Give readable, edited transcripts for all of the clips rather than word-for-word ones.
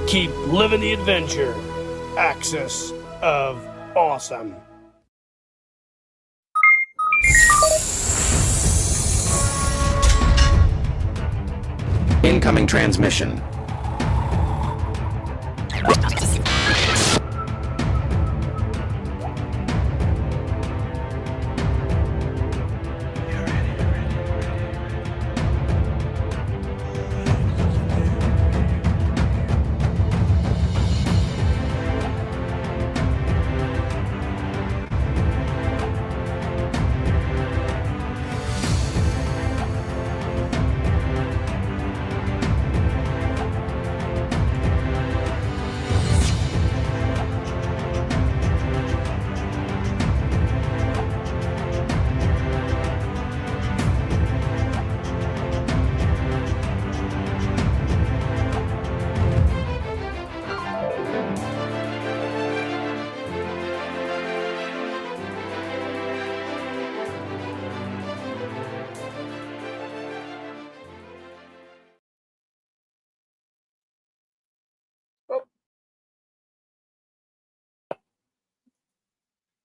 Keep living the adventure. Axis of Awesome. Incoming transmission.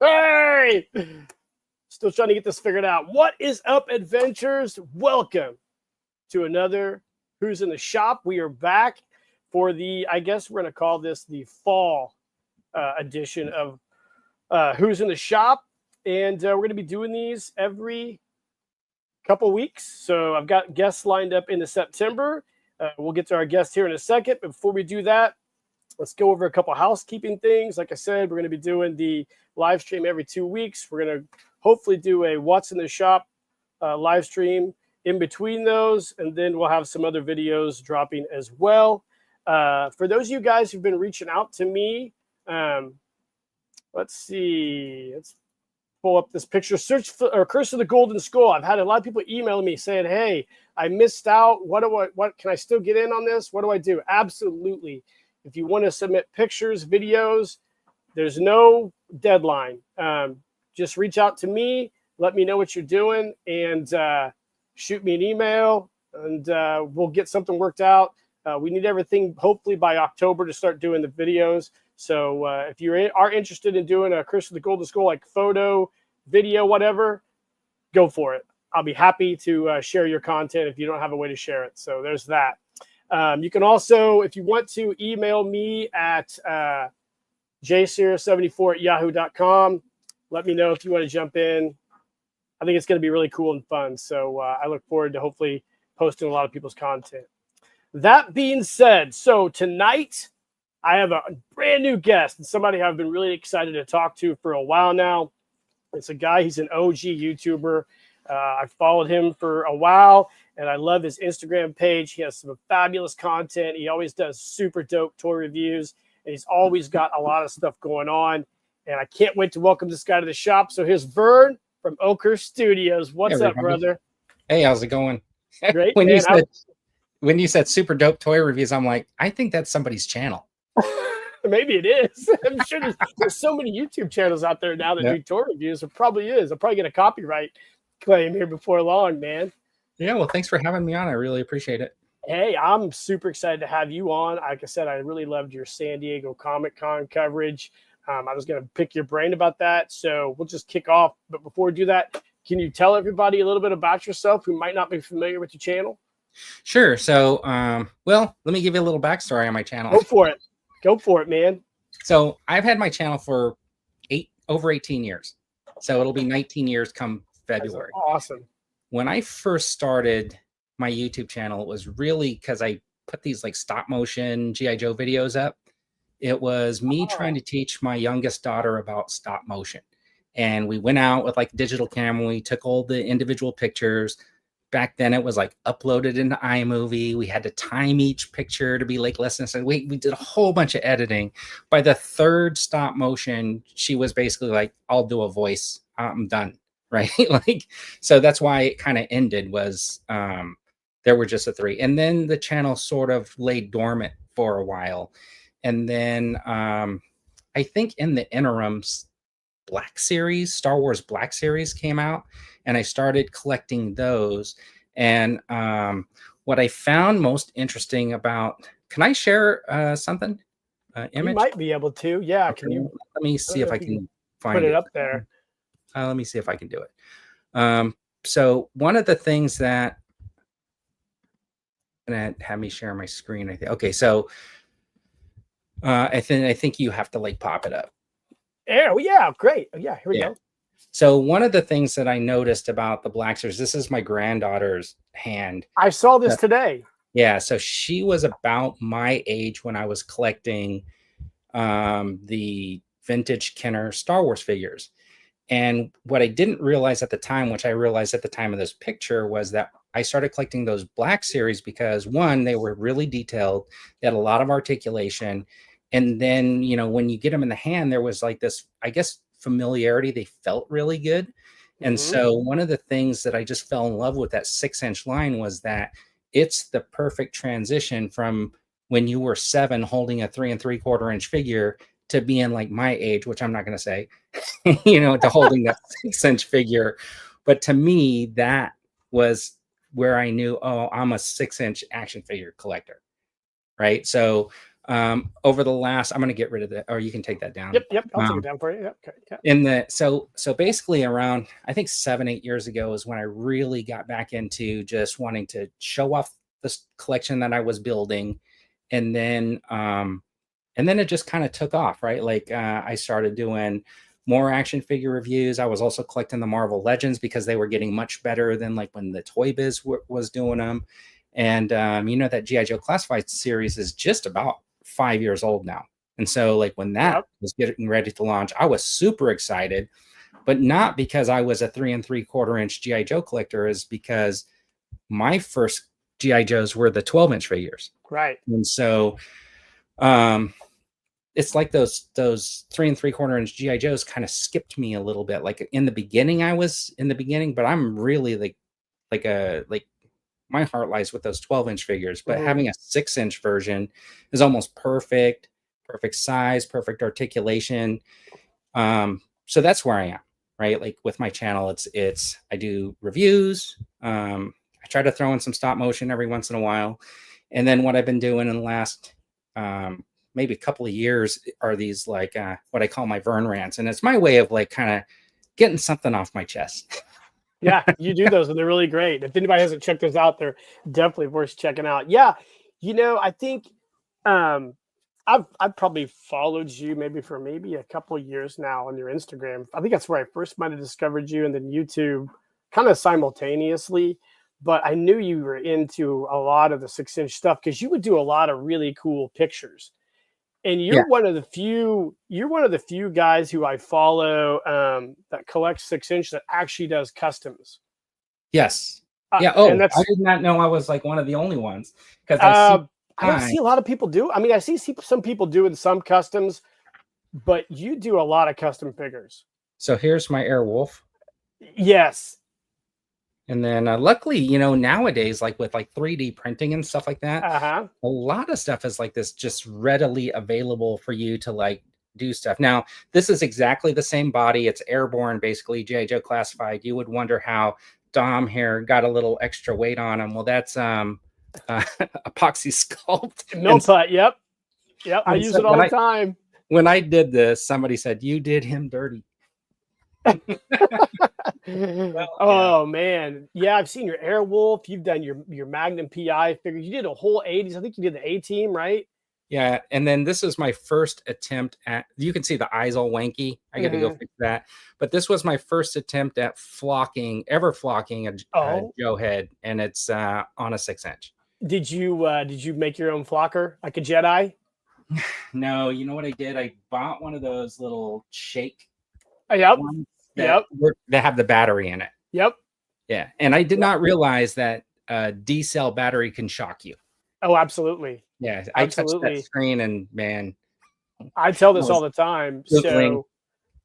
Hey! Still trying to get this figured out. What is up, adventurers? Welcome to another Who's in the Shop. We are back for the, I guess we're going to call this the fall edition of Who's in the Shop. And we're going to be doing these every couple weeks. So I've got guests lined up into September. We'll get to our guest here in a second. But before we do that, let's go over a couple housekeeping things. Like I said, we're going to be doing the live stream every 2 weeks. We're going to hopefully do a What's in the Shop live stream in between those, and then we'll have some other videos dropping as well. For those of you guys who've been reaching out to me, let's see. Let's pull up this picture. Search for or Curse of the Golden Skull. I've had a lot of people emailing me saying, "Hey, I missed out. What can I still get in on this? What do I do?" Absolutely. If you want to submit pictures, videos, there's no deadline. Just reach out to me, let me know what you're doing, and shoot me an email, and we'll get something worked out. We need everything hopefully by October to start doing the videos. So if you are interested in doing a Curse of the Golden Skull, like photo, video, whatever, go for it. I'll be happy to share your content if you don't have a way to share it. So there's that. You can also, if you want to, email me at jsear74@yahoo.com. Let me know if you want to jump in. I think it's going to be really cool and fun. So I look forward to hopefully posting a lot of people's content. That being said, so tonight I have a brand new guest and somebody I've been really excited to talk to for a while now. It's a guy, he's an OG YouTuber. I've followed him for a while, and I love his Instagram page. He has some fabulous content. He always does super dope toy reviews, and he's always got a lot of stuff going on. And I can't wait to welcome this guy to the shop. So here's Vern from Oakhurst Studios. What's up, brother? Hey, how's it going? Great, when man. you said super dope toy reviews, I'm like, I think that's somebody's channel. Maybe it is. I'm sure there's so many YouTube channels out there now that do toy reviews. It probably is. I'll probably get a copyright claim here before long, man. Yeah, well, thanks for having me on. I really appreciate it. Hey, I'm super excited to have you on. Like I said, I really loved your San Diego Comic-Con coverage. I was going to pick your brain about that, so we'll just kick off. But before we do that, can you tell everybody a little bit about yourself who might not be familiar with your channel? Sure. So, well, let me give you a little backstory on my channel. Go for it. Go for it, man. So I've had my channel for over 18 years. So it'll be 19 years come February. That's awesome. When I first started my YouTube channel, it was really because I put these like stop motion G.I. Joe videos up. It was me trying to teach my youngest daughter about stop motion. And we went out with like a digital camera. We took all the individual pictures. Back then it was like uploaded into iMovie. We had to time each picture to be like less than a second. We did a whole bunch of editing. By the third stop motion, she was basically like, I'll do a voice. I'm done. Right. Like, so that's why it kind of ended was there were just the three. And then the channel sort of lay dormant for a while. And then I think in the interims, Star Wars Black Series came out, and I started collecting those. And what I found most interesting about can I share something? You Image? might be able to. Yeah. Okay, Can you? let me I see don't know if I if you can can put find it it. up there. Let me see if I can do it. So one of the things that gonna have me share my screen. I think. Okay, so I think you have to like pop it up. Oh yeah, great. Yeah, here we Yeah. go. So one of the things that I noticed about the black series, this is my granddaughter's hand. I saw this today. Yeah, so she was about my age when I was collecting the vintage Kenner Star Wars figures. And what I didn't realize at the time, which I realized at the time of this picture, was that I started collecting those black series because one, they were really detailed, they had a lot of articulation. And then, you know, when you get them in the hand, there was like this, I guess, familiarity. They felt really good. And Mhm. so one of the things that I just fell in love with that 6-inch line was that it's the perfect transition from when you were 7 holding a 3 3/4 inch figure to being like my age, which I'm not going to say, you know, to holding that 6-inch figure. But to me, that was where I knew, oh, I'm a 6-inch action figure collector. Right. So over the last, I'm going to get rid of that, or you can take that down. Yep. I'll take it down for you. Yep. Okay. Yeah. In the so basically around I think 7 8 years ago is when I really got back into just wanting to show off this collection that I was building, and then it just kind of took off, right? Like I started doing more action figure reviews. I was also collecting the Marvel Legends because they were getting much better than like when the Toy Biz was doing them. And you know that GI Joe Classified series is just about 5 years old now. And so like when that Yep. was getting ready to launch, I was super excited, but not because I was a 3 3/4 inch GI Joe collector, is because my first GI Joes were the 12-inch figures. Right. And so um it's like those 3 3/4 inch GI Joes kind of skipped me a little bit. Like in the beginning, I was in the beginning, but I'm really like my heart lies with those 12-inch figures. But Mhm. having a 6-inch version is almost perfect, perfect size, perfect articulation. So that's where I am, right? Like with my channel, it's I do reviews. I try to throw in some stop motion every once in a while, and then what I've been doing in the last maybe a couple of years are these like what I call my Vern rants, and it's my way of like kind of getting something off my chest. Yeah, you do those and they're really great. If anybody hasn't checked those out, they're definitely worth checking out. Yeah, I think um I've probably followed you maybe for maybe a couple of years now on your Instagram. I think that's where I first might have discovered you, and then YouTube kind of simultaneously. But I knew you were into a lot of the 6-inch stuff because you would do a lot of really cool pictures. And Yeah. you're one of the few guys who I follow that collects 6-inch that actually does customs. Yes. Yeah. Oh, And I that's did not know I was like one of the only ones because I see uh, I don't time. see a lot of people do. I mean, I see some people doing some customs, but you do a lot of custom figures. So here's my Airwolf. Yes. And then luckily, you know, nowadays, like with like 3D printing and stuff like that, Uh-huh. a lot of stuff is like this just readily available for you to like do stuff. Now, this is exactly the same body. It's airborne, basically, G.I. Joe Classified. You would wonder how Dom here got a little extra weight on him. Well, that's epoxy sculpt. Mill putt. Yep. Yep. I And use so it all the time. when I did this, somebody said, "You did him dirty." Well, yeah. Oh man. Yeah, I've seen your Airwolf. You've done your Magnum PI figure. You did a whole 80s. I think you did the A team, right? Yeah, and then this is my first attempt at, you can see the eyes all wanky. I got to go Mhm. fix that. But this was my first attempt at ever flocking a Oh, Joe head, and it's on a 6-inch. did you make your own flocker like a Jedi? No, you know what I did? I bought one of those little shake Yep. ones Yep. that have the battery in it. Yep. Yeah, and I did Yep. not realize that a D cell battery can shock you. Oh, absolutely. Yeah, I touched that Absolutely. screen and man, I tell I this all was the time. googling So,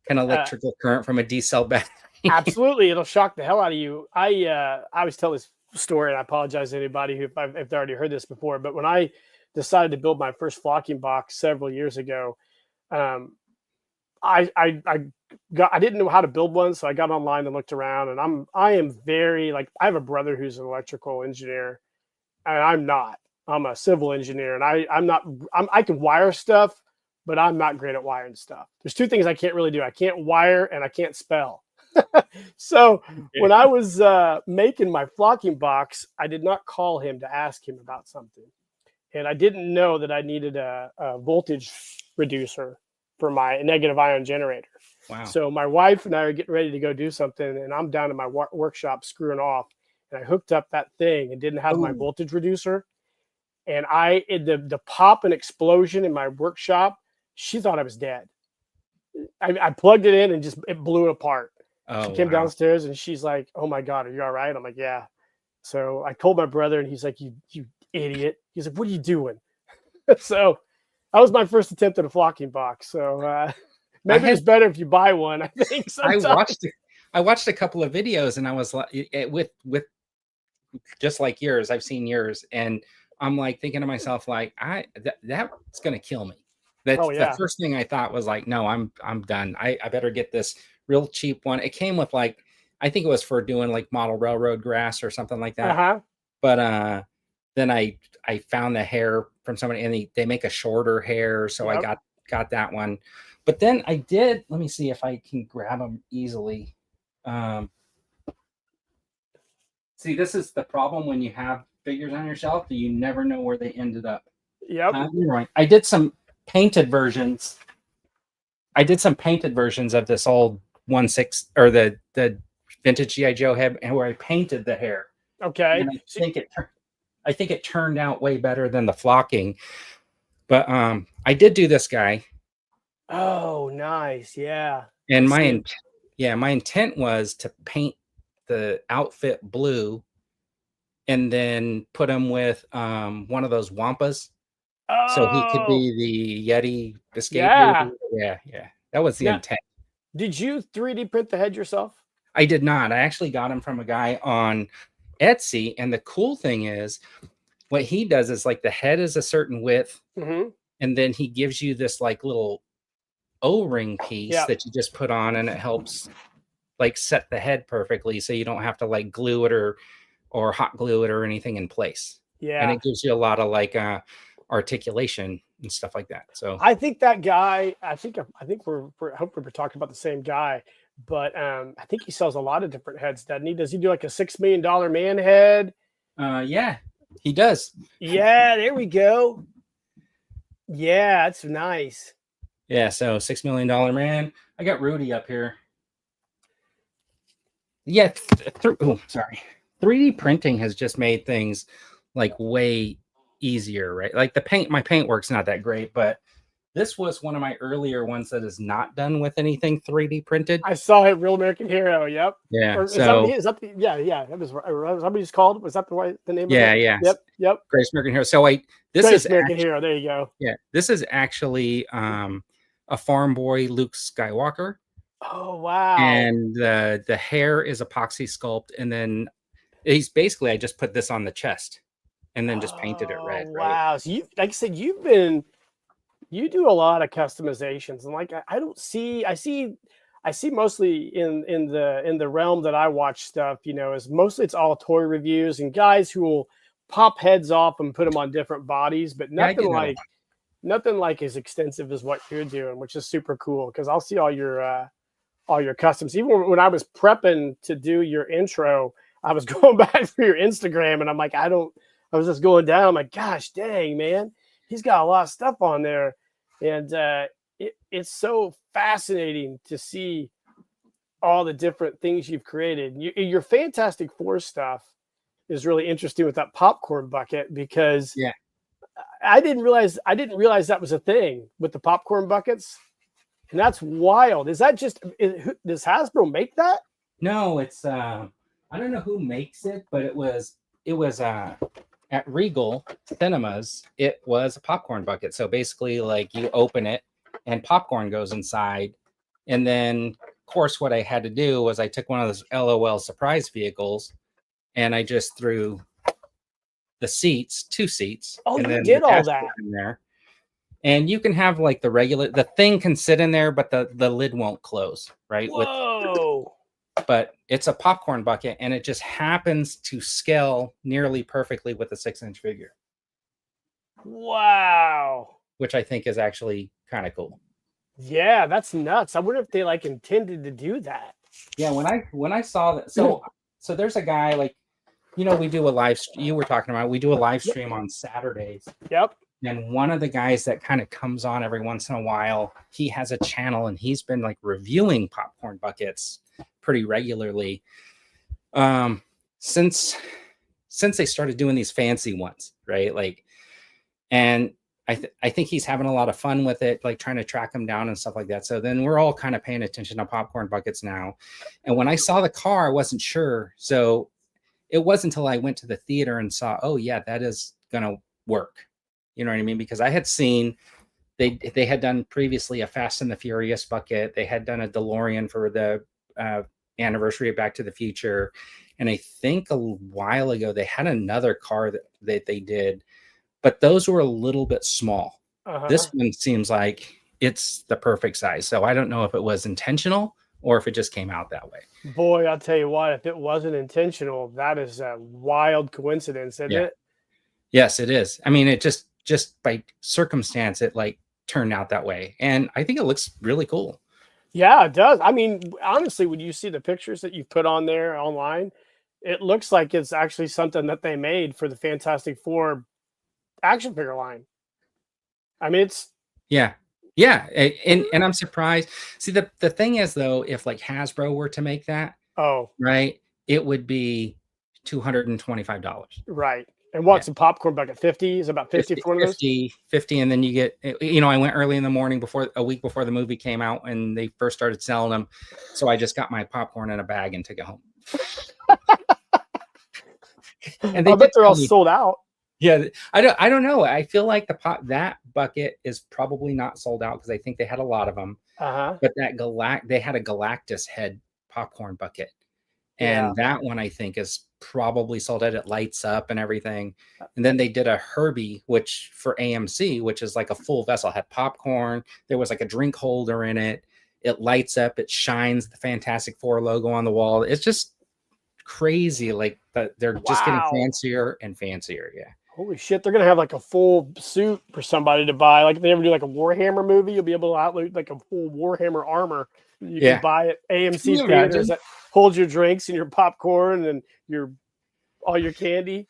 an uh, electrical current from a D cell battery. absolutely, it'll shock the hell out of you. I always tell this story, and I apologize to anybody who if they already heard this before. But when I decided to build my first flocking box several years ago, um, I didn't know how to build one, so I got online and looked around. And I am very like I have a brother who's an electrical engineer, and I'm not. I'm a civil engineer, and I can wire stuff, but I'm not great at wiring stuff. There's two things I can't really do. I can't wire and I can't spell. So when I was making my flocking box, I did not call him to ask him about something. And I didn't know that I needed a voltage reducer for my negative ion generator. Wow. So my wife and I are getting ready to go do something, and I'm down in my workshop screwing off, and I hooked up that thing and didn't have my voltage reducer. And the pop and explosion in my workshop, she thought I was dead. I plugged it in and just it blew it apart. She came downstairs and she's like, "Oh my God, are you all right?" I'm like, "Yeah." So I told my brother, and he's like, "You idiot." He's like, "What are you doing?" So that was my first attempt at a flocking box. So maybe it's better if you buy one, I think. Sometimes. I watched a couple of videos, and I was like, with just like yours, I've seen yours, and I'm like thinking to myself, like, that's gonna kill me. The first thing I thought was like, no, I'm done. I better get this real cheap one. It came with like, I think it was for doing like model railroad grass or something like that. But then I found the hair from somebody, and they make a shorter hair, so I got that one. But then I did. Let me see if I can grab them easily. See, this is the problem when you have figures on your shelf that you never know where they ended up. Yep. You're right. I did some painted versions. I did some painted versions of this old 1/6 or the vintage GI Joe head, and where I painted the hair. Okay. And I think it turned out way better than the flocking. But I did do this guy. Oh, nice. Yeah. And my intent was to paint the outfit blue and then put him with one of those wampas. So he could be the Yeti escape. Yeah. Yeah. That was the intent. Did you 3D print the head yourself? I did not. I actually got him from a guy on Etsy. And the cool thing is, what he does is like the head is a certain width, and then he gives you this like little O-ring piece that you just put on, and it helps like set the head perfectly, so you don't have to like glue it or hot glue it or anything in place. Yeah. And it gives you a lot of like articulation and stuff like that. So I think that guy, I think we're hoping we're talking about the same guy, but I think he sells a lot of different heads, doesn't he? Does he do like a $6 million man head? Yeah, he does. Yeah, there we go. Yeah, that's nice. Yeah, so $6 million man. I got Rudy up here. Yeah, sorry. 3D printing has just made things like way easier, right? Like my paint work's not that great, but this was one of my earlier ones that is not done with anything 3D printed. I saw it, Real American Hero. Yep. Yeah. That was that was somebody's called. Was that the name? Yeah, of it? yeah. Yep. Great American Hero. So American Hero. There you go. Yeah, this is actually a farm boy Luke Skywalker. Oh wow! And the hair is epoxy sculpt, and then he's basically, I just put this on the chest, and then just painted it red. Wow! Right? So you, like I said, you do a lot of customizations, and like I see mostly in the realm that I watch stuff. Is mostly it's all toy reviews and guys who will pop heads off and put them on different bodies, but nothing like as extensive as what you're doing, which is super cool. Because I'll see all your customs. Even when I was prepping to do your intro, I was going back through your Instagram, and I'm like, I was just going down. I'm like, gosh, dang, man, he's got a lot of stuff on there, and it's so fascinating to see all the different things you've created. Your Fantastic Four stuff is really interesting with that popcorn bucket, because I didn't realize that was a thing with the popcorn buckets. And that's wild. Is that does Hasbro make that? No, it's I don't know who makes it, but it was at Regal Cinemas. It was a popcorn bucket. So basically, like, you open it and popcorn goes inside. And then, of course, what I had to do was I took one of those LOL surprise vehicles, and I just threw the seats, 2 seats. Oh, and you then did all that in there. And you can have like the thing can sit in there, but the lid won't close, right? Whoa. But it's a popcorn bucket, and it just happens to scale nearly perfectly with a 6-inch figure. Wow. which I think is actually kind of cool. Yeah, that's nuts. I wonder if they like intended to do that. Yeah, when I saw that, so there's a guy like, we do a you were talking about, we do a live Yep. stream on Saturdays. Yep. And one of the guys that kind of comes on every once in a while, he has a channel and he's been like reviewing popcorn buckets pretty regularly. Since they started doing these fancy ones, right? Like, and I think he's having a lot of fun with it, like trying to track them down and stuff like that. So then we're all kind of paying attention to popcorn buckets now. And when I saw the car, I wasn't sure. So it wasn't until I went to the theater and saw, oh yeah, that is gonna work. You know what I mean? Because I had seen they had done previously a Fast and the Furious bucket. They had done a DeLorean for the anniversary of Back to the Future. And I think a while ago they had another car that they did, but those were a little bit small. This one seems like it's the perfect size. So I don't know if it was intentional or if it just came out that way. Boy, I'll tell you what, if it wasn't intentional, that is a wild coincidence, isn't it? Yes, it is. I mean, it just by circumstance, it like turned out that way. And I think it looks really cool. Yeah, it does. I mean, honestly, when you see the pictures that you put on there online, it looks like it's actually something that they made for the Fantastic Four action figure line. I mean, it's yeah, and I'm surprised. See, the thing is though, if like Hasbro were to make that, right, it would be $225. Right. And what's a popcorn bucket? 50 is about 50 for one of those? 50, and then you get, I went early in the morning a week before the movie came out and they first started selling them. So I just got my popcorn in a bag and took it home. And I bet they're all sold out. Yeah, I don't know. I feel like that bucket is probably not sold out because I think they had a lot of them. But they had a Galactus head popcorn bucket. And that one I think is probably sold out. It lights up and everything. And then they did a Herbie, which for AMC, which is like a full vessel, had popcorn. There was like a drink holder in it. It lights up. It shines the Fantastic Four logo on the wall. It's just crazy. Like they're just getting fancier and fancier. Yeah. Holy shit. They're going to have like a full suit for somebody to buy. Like if they ever do like a Warhammer movie, you'll be able to outlook like a full Warhammer armor. You can buy at AMC theaters that hold your drinks and your popcorn and all your candy.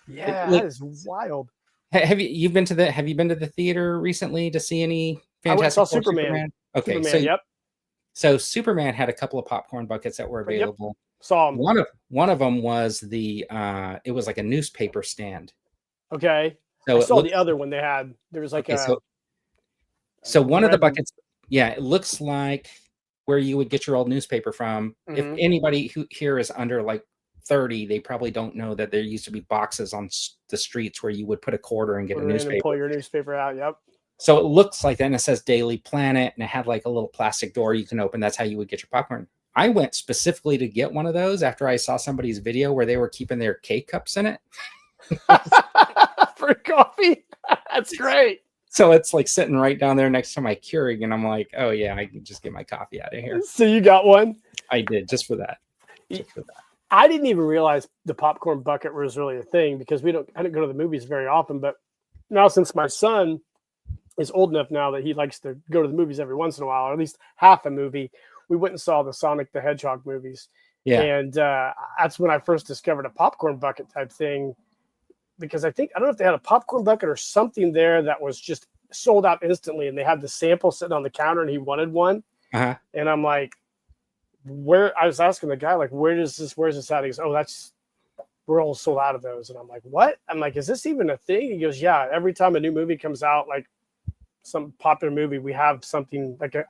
Yeah, that is wild. Have you been to the theater recently to see any Fantastic? I saw Superman. Okay, Superman, so Superman had a couple of popcorn buckets that were available. Saw them. One of them was it was like a newspaper stand. Okay. So I saw the other one they had. There was like so one of the buckets, it looks like where you would get your old newspaper from. If anybody who here is under like 30, they probably don't know that there used to be boxes on the streets where you would put a quarter and get a newspaper. And pull your newspaper out. Yep. So it looks like that, and it says Daily Planet, and it had like a little plastic door you can open. That's how you would get your popcorn. I went specifically to get one of those after I saw somebody's video where they were keeping their K-cups in it. For coffee. That's great. So it's like sitting right down there next to my Keurig, and I'm like, oh yeah, I can just get my coffee out of here. So you got one? I did, just for that. I didn't even realize the popcorn bucket was really a thing because I didn't go to the movies very often, but now since my son is old enough now that he likes to go to the movies every once in a while, or at least half a movie, we went and saw the Sonic the Hedgehog movies. Yeah. And that's when I first discovered a popcorn bucket type thing. Because I don't know if they had a popcorn bucket or something there that was just sold out instantly, and they had the sample sitting on the counter, and he wanted one. And I'm like, I was asking the guy, like, where's this at? He goes, we're all sold out of those. And I'm like, what? I'm like, is this even a thing? He goes, yeah, every time a new movie comes out, like some popular movie, we have something like a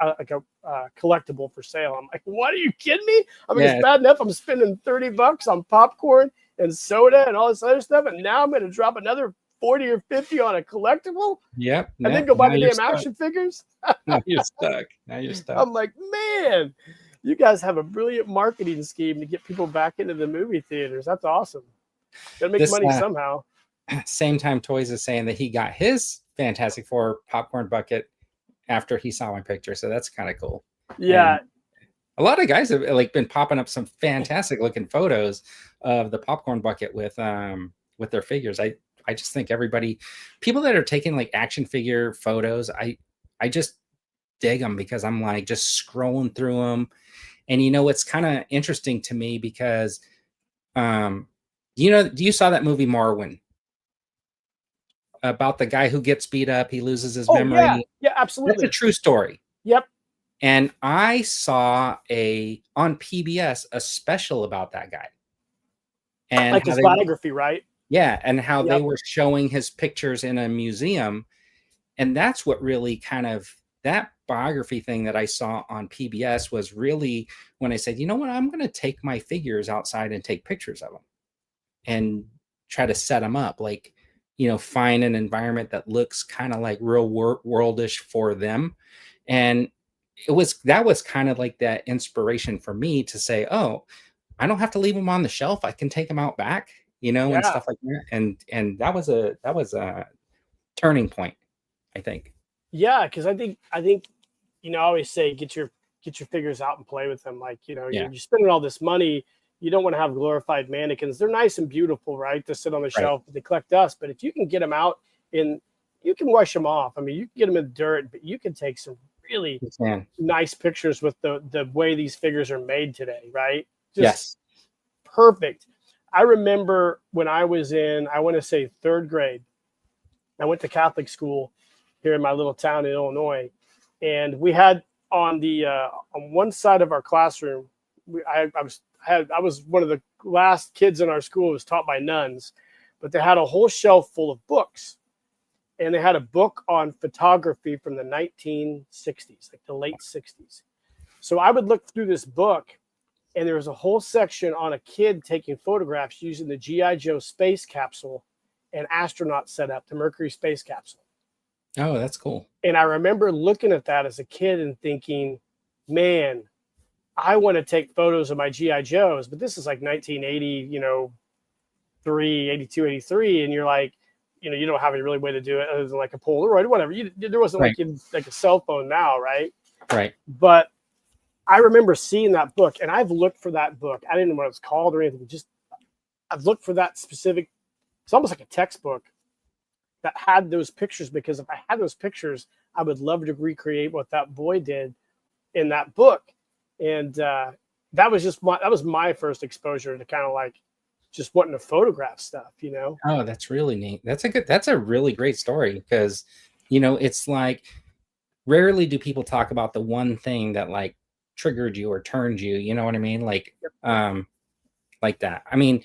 collectible for sale. I'm like, what, are you kidding me? I mean, it's bad enough I'm spending $30 on popcorn and soda and all this other stuff, and now I'm going to drop another 40 or 50 on a collectible. Yep. And then go buy the damn action figures. Now you're stuck. I'm like, man, you guys have a brilliant marketing scheme to get people back into the movie theaters. That's awesome. Gotta make money somehow. Same time Toys is saying that he got his Fantastic Four popcorn bucket after he saw my picture. So that's kind of cool. Yeah. And a lot of guys have like been popping up some fantastic looking photos of the popcorn bucket with their figures. I I just think people that are taking like action figure photos, I just dig them because I'm like just scrolling through them. And it's kind of interesting to me because you saw that movie Marwen about the guy who gets beat up, he loses his Oh yeah, memory. yeah, That's a absolutely. true story. Yep. And I saw on PBS a special about that guy. And Like his biography, right? and how they Yep. were showing his pictures in a museum. And that's what really that biography thing that I saw on PBS was really when I said, you know what, I'm going to take my figures outside and take pictures of them and try to set them up, like, find an environment that looks kind of like real worldish for them. And that was kind of like that inspiration for me to say, oh, I don't have to leave them on the shelf. I can take them out back, and Yeah. stuff like that. And that was a turning point, I think. Yeah, because I think I always say get your figures out and play with them. Like Yeah. you're spending all this money. You don't want to have glorified mannequins. They're nice and beautiful, right? To sit on the Right. shelf, but they collect dust. But if you can get them out and you can wash them off. I mean, you can get them in the dirt, but you can take some really nice pictures with the way these figures are made today, right? Yes. Perfect. I remember when I was in, I want to say third grade, I went to Catholic school here in my little town in Illinois, and we had on one side of our classroom, I was one of the last kids in our school who was taught by nuns, but they had a whole shelf full of books, and they had a book on photography from the 1960s, like the late 60s. So I would look through this book, and there was a whole section on a kid taking photographs using the GI Joe space capsule and astronaut setup, the Mercury space capsule. Oh, that's cool. And I remember looking at that as a kid and thinking, man, I want to take photos of my GI Joes, but this is like 1980, 82, 83, and you're like, you don't have any really way to do it other than like a Polaroid, whatever. There wasn't Right. like a cell phone now, right? Right. But I remember seeing that book, and I've looked for that book. I didn't know what it was called or anything. Just I've looked for that specific. It's almost like a textbook that had those pictures, because if I had those pictures, I would love to recreate what that boy did in that book. And that was my first exposure to kind of like just wanting to photograph stuff, Oh, that's really neat. That's a really great story because, it's like rarely do people talk about the one thing that like triggered you or turned you, you know what I mean? Like, like that. I mean,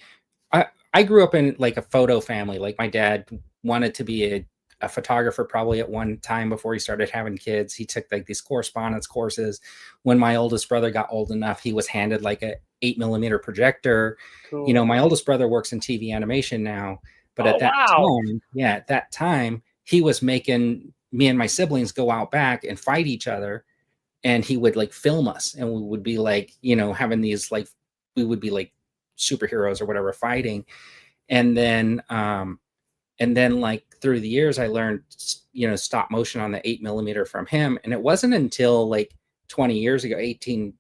I grew up in like a photo family. Like my dad wanted to be a photographer probably at one time before he started having kids. He took like these correspondence courses. When my oldest brother got old enough, he was handed like a 8mm projector. Cool. My oldest brother works in TV animation now, but at that time, he was making me and my siblings go out back and fight each other. And he would like film us, and we would be like, having these like, we would be like superheroes or whatever fighting. And then like through the years, I learned, stop motion on the 8mm from him. And it wasn't until like 20 years ago, 18,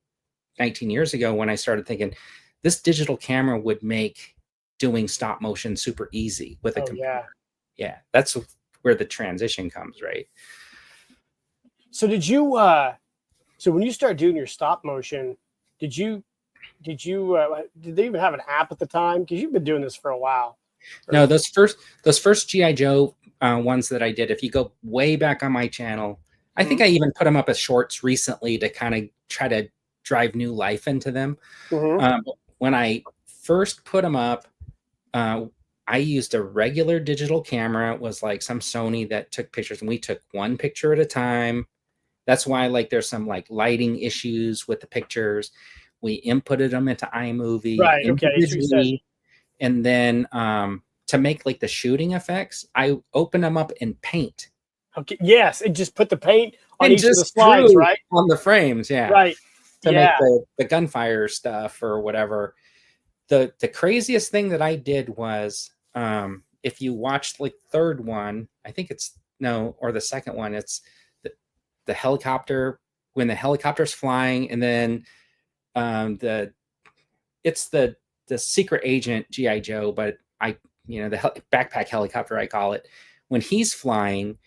19 years ago, when I started thinking this digital camera would make doing stop motion super easy with a computer. Yeah. That's where the transition comes, right? So so when you started doing your stop motion, did they even have an app at the time? Because you've been doing this for a while. No, those first GI Joe ones that I did, if you go way back on my channel, I think I even put them up as shorts recently to kind of try to drive new life into them. When I first put them up, I used a regular digital camera. It was like some Sony that took pictures, and we took one picture at a time. That's why like there's some like lighting issues with the pictures. We inputted them into iMovie, right? Okay, and then to make like the shooting effects, I opened them up in Paint. Okay. Yes, and just put the paint on each of the slides, right? On the frames, yeah. Right. To make the gunfire stuff or whatever. The craziest thing that I did was if you watched like third one, I think or the second one, it's the helicopter, when the helicopter's flying, and then it's the secret agent GI Joe, but the backpack helicopter, I call it. When he's flying,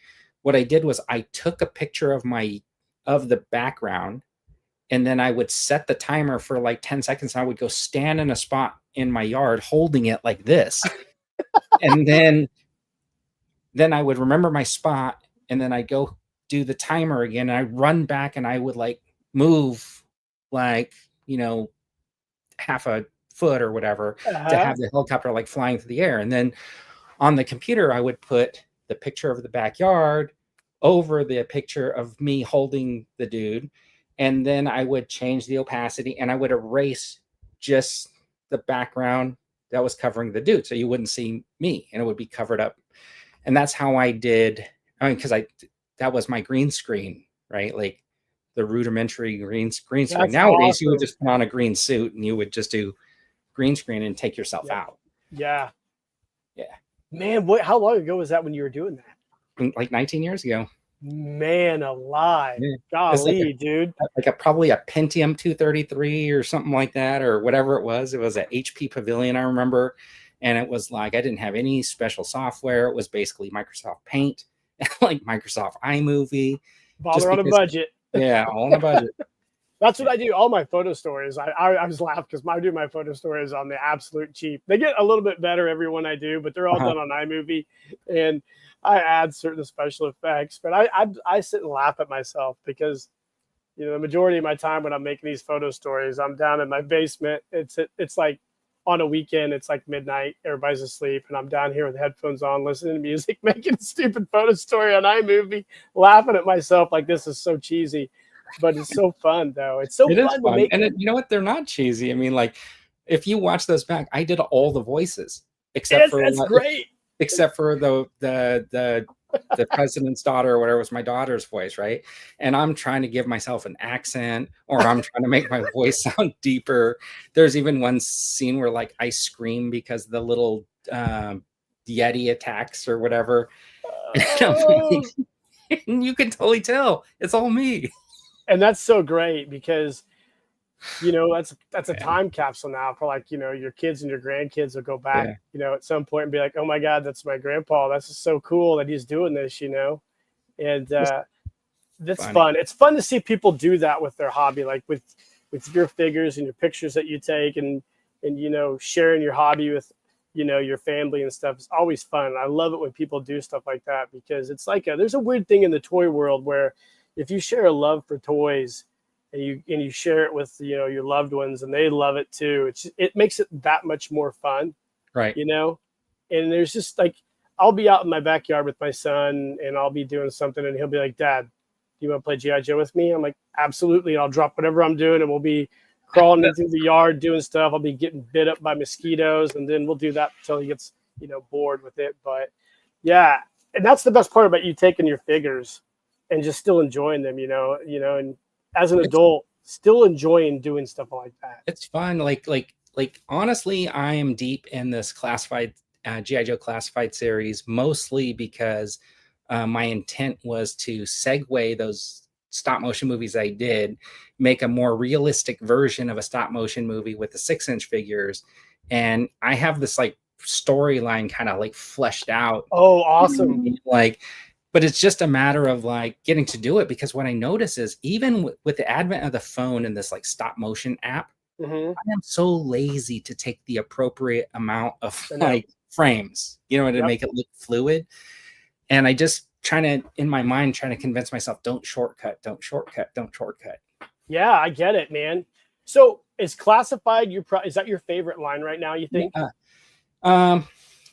what I did was I took a picture of the background, and then I would set the timer for like 10 seconds. And I would go stand in a spot in my yard holding it like this. And then I would remember my spot, and then I go do the timer again. And I run back, and I would like move like, half a foot or whatever to have the helicopter like flying through the air. And then on the computer, I would put the picture of the backyard over the picture of me holding the dude. And then I would change the opacity, and I would erase just the background that was covering the dude. So you wouldn't see me, and it would be covered up. And that's how I did. I mean, because that was my green screen, right? Like the rudimentary green screen. That's Nowadays, awesome. you would just put on a green suit and you would just do green screen and take yourself out. Yeah. Yeah. Man, how long ago was that when you were doing that? Like 19 years ago. Man alive. Yeah. Golly, dude. Like probably a Pentium 233 or something like that, or whatever it was. It was an HP Pavilion, I remember. And it was like, I didn't have any special software. It was basically Microsoft Paint, like Microsoft iMovie. Baller on a budget. Yeah, all on a budget. That's what I do. All my photo stories. I was laughing because I do my photo stories on the absolute cheap. They get a little bit better every one I do, but they're all done on iMovie, and I add certain special effects. But I sit and laugh at myself because, the majority of my time when I'm making these photo stories, I'm down in my basement. It's like on a weekend, it's like midnight, everybody's asleep, and I'm down here with headphones on, listening to music, making a stupid photo story on iMovie, laughing at myself like this is so cheesy. But it's so fun, though. It's so fun to make. And you know what? They're not cheesy. I mean, like, if you watch those back, I did all the voices except for great. Except for the president's daughter or whatever was my daughter's voice, right? And I'm trying to give myself an accent, or I'm trying to make my voice sound deeper. There's even one scene where like I scream because the little Yeti attacks or whatever. And you can totally tell it's all me. And that's so great because, that's a time capsule now for like, your kids and your grandkids will go back, at some point and be like, oh my God, that's my grandpa. That's just so cool that he's doing this, and that's fun. It's fun to see people do that with their hobby, like with your figures and your pictures that you take and sharing your hobby with, your family and stuff. It's always fun. I love it when people do stuff like that because it's like there's a weird thing in the toy world where if you share a love for toys and you share it with your loved ones and they love it too, it makes it that much more fun, right? And there's just like I'll be out in my backyard with my son and I'll be doing something and he'll be like, Dad, do you want to play G.I. Joe with me? I'm like, absolutely. And I'll drop whatever I'm doing and we'll be crawling into the yard doing stuff. I'll be getting bit up by mosquitoes, and then we'll do that until he gets bored with it. But yeah, and that's the best part about you taking your figures and just still enjoying them, and as an adult, still enjoying doing stuff like that. It's fun. Like honestly, I am deep in this classified G.I. Joe classified series, mostly because my intent was to segue those stop motion movies I did, make a more realistic version of a stop motion movie with the 6-inch figures. And I have this like storyline kind of like fleshed out. Oh, awesome. But it's just a matter of like getting to do it, because what I notice is even with the advent of the phone and this like stop motion app, I am so lazy to take the appropriate amount of like frames, to make it look fluid. And I just trying to convince myself, don't shortcut. Yeah, I get it, man. So is classified is that your favorite line right now, you think? Yeah.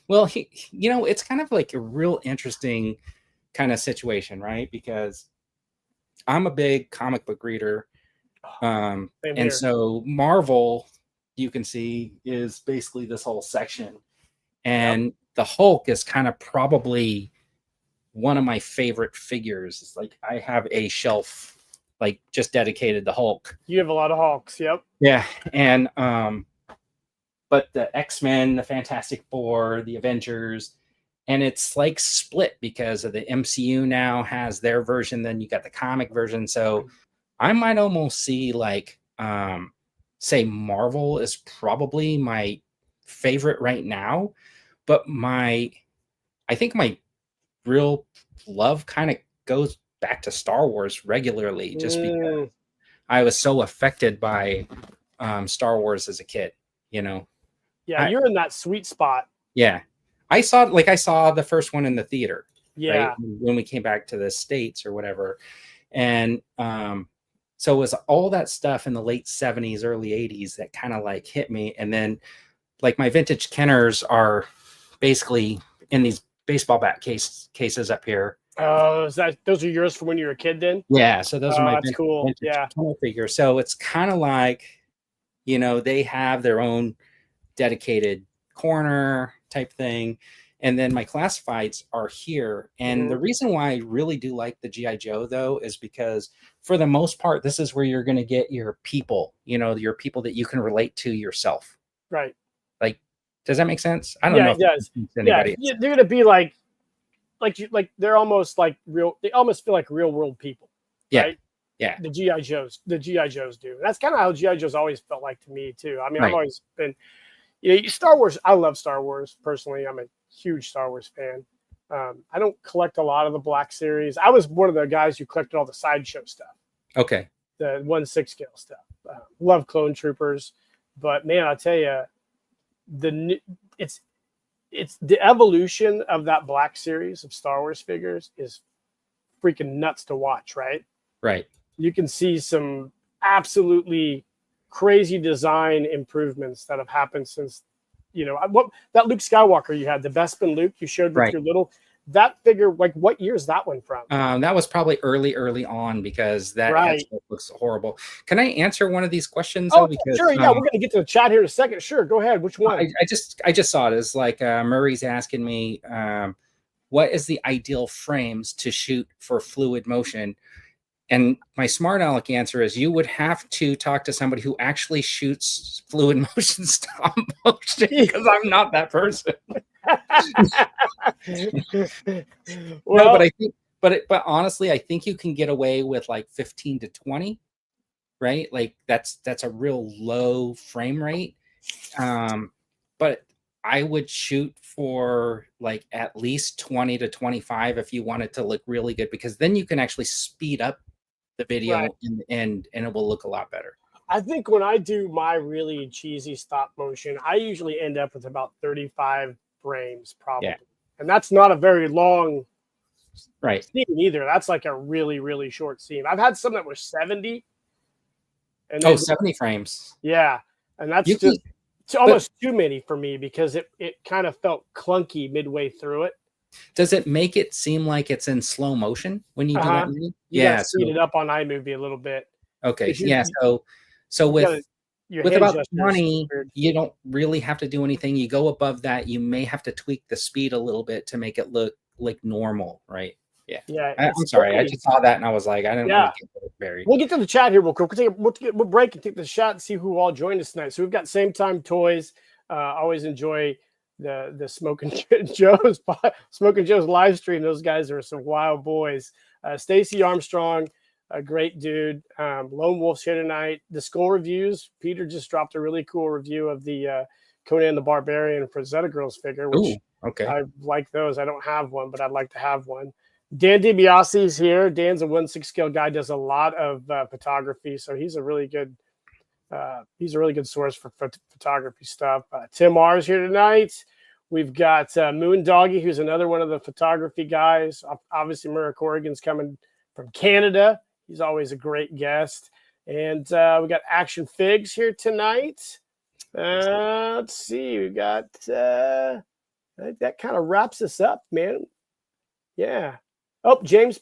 Well, it's kind of like a real interesting kind of situation, right? Because I'm a big comic book reader. And so Marvel, you can see, is basically this whole section. And the Hulk is kind of probably one of my favorite figures. It's like I have a shelf like just dedicated to Hulk. You have a lot of Hulks, yep. Yeah. And but the X-Men, the Fantastic Four, the Avengers, and it's like split because of the MCU now has their version, then you got the comic version. So I might almost see like say Marvel is probably my favorite right now, but I think my real love kind of goes back to Star Wars regularly, just because I was so affected by Star Wars as a kid. You know, Yeah, you're in that sweet spot. yeah, I saw the first one in the theater, right, Yeah. when we came back to the States or whatever, and so it was all that stuff in the late 70s, early 80s that kind of like hit me, and then like my vintage Kenners are basically in these baseball bat cases up here. Oh, those are yours from when you were a kid then? Yeah, so those are my That's cool. vintage Yeah. Kenner figures. So it's kind of like, they have their own dedicated corner type thing. And then my classifieds are here. And the reason why I really do like the G.I. Joe, though, is because for the most part, this is where you're going to get your people, your people that you can relate to yourself. Right. Like, does that make sense? I don't know. It does. Yeah, they're going to be like they're almost like real. They almost feel like real world people. Right? Yeah. The GI Joes do. That's kind of how GI Joes always felt like to me too. I mean, I've always been, Star Wars. I love Star Wars personally. I'm a huge Star Wars fan. I don't collect a lot of the Black Series. I was one of the guys who collected all the sideshow stuff. Okay. The 1/6 scale stuff. Love Clone Troopers, but man, I'll tell you, it's the evolution of that Black Series of Star Wars figures is freaking nuts to watch, right? Right. You can see some absolutely crazy design improvements that have happened since, what that Luke Skywalker you had, the Bespin Luke you showed with your little, that figure, like what year is that one from? That was probably early on, because that looks horrible. Can I answer one of these questions? Oh, because, sure. Yeah, we're going to get to the chat here in a second. Sure, go ahead. Which one? I just saw it. It's like Murray's asking me, what is the ideal frames to shoot for fluid motion? And my smart aleck answer is you would have to talk to somebody who actually shoots fluid motion stop motion, because I'm not that person. Well, no, but I think, but honestly, I think you can get away with like 15 to 20, right? Like that's a real low frame rate. But I would shoot for like at least 20 to 25 if you want it to look really good, because then you can actually speed up the video and it will look a lot better. I think when I do my really cheesy stop motion, I usually end up with about 35 frames probably. Yeah. And that's not a very long scene either. That's like a really, really short scene. I've had some that were 70. And 70 frames. Yeah. And that's just almost too many for me, because it kind of felt clunky midway through it. Does it make it seem like it's in slow motion when you do that movie? Yeah, speed it up on iMovie a little bit. Okay. So with about 20, you don't really have to do anything. You go above that, you may have to tweak the speed a little bit to make it look like normal, right? Yeah. I'm sorry. I just saw that and I was like, I didn't want to get buried. We'll get to the chat here real quick. We'll break and take the chat and see who all joined us tonight. So we've got Same Time Toys. Always enjoy the Smoking Joe's live stream. Those guys are some wild boys. Stacy Armstrong, a great dude. Lone Wolf's here tonight. The Skull Reviews. Peter just dropped a really cool review of the Conan the Barbarian Frazetta Girls figure, which I like those. I don't have one, but I'd like to have one. Dan DiBiase's here. Dan's a 1/6 scale guy, does a lot of photography, so he's a really good source for photography stuff. Tim R is here tonight. We've got Moon Doggy, who's another one of the photography guys. Obviously, Murray Corrigan's coming from Canada. He's always a great guest. And we got Action Figs here tonight. Let's see. We got I think that kind of wraps us up, man. Yeah. Oh, James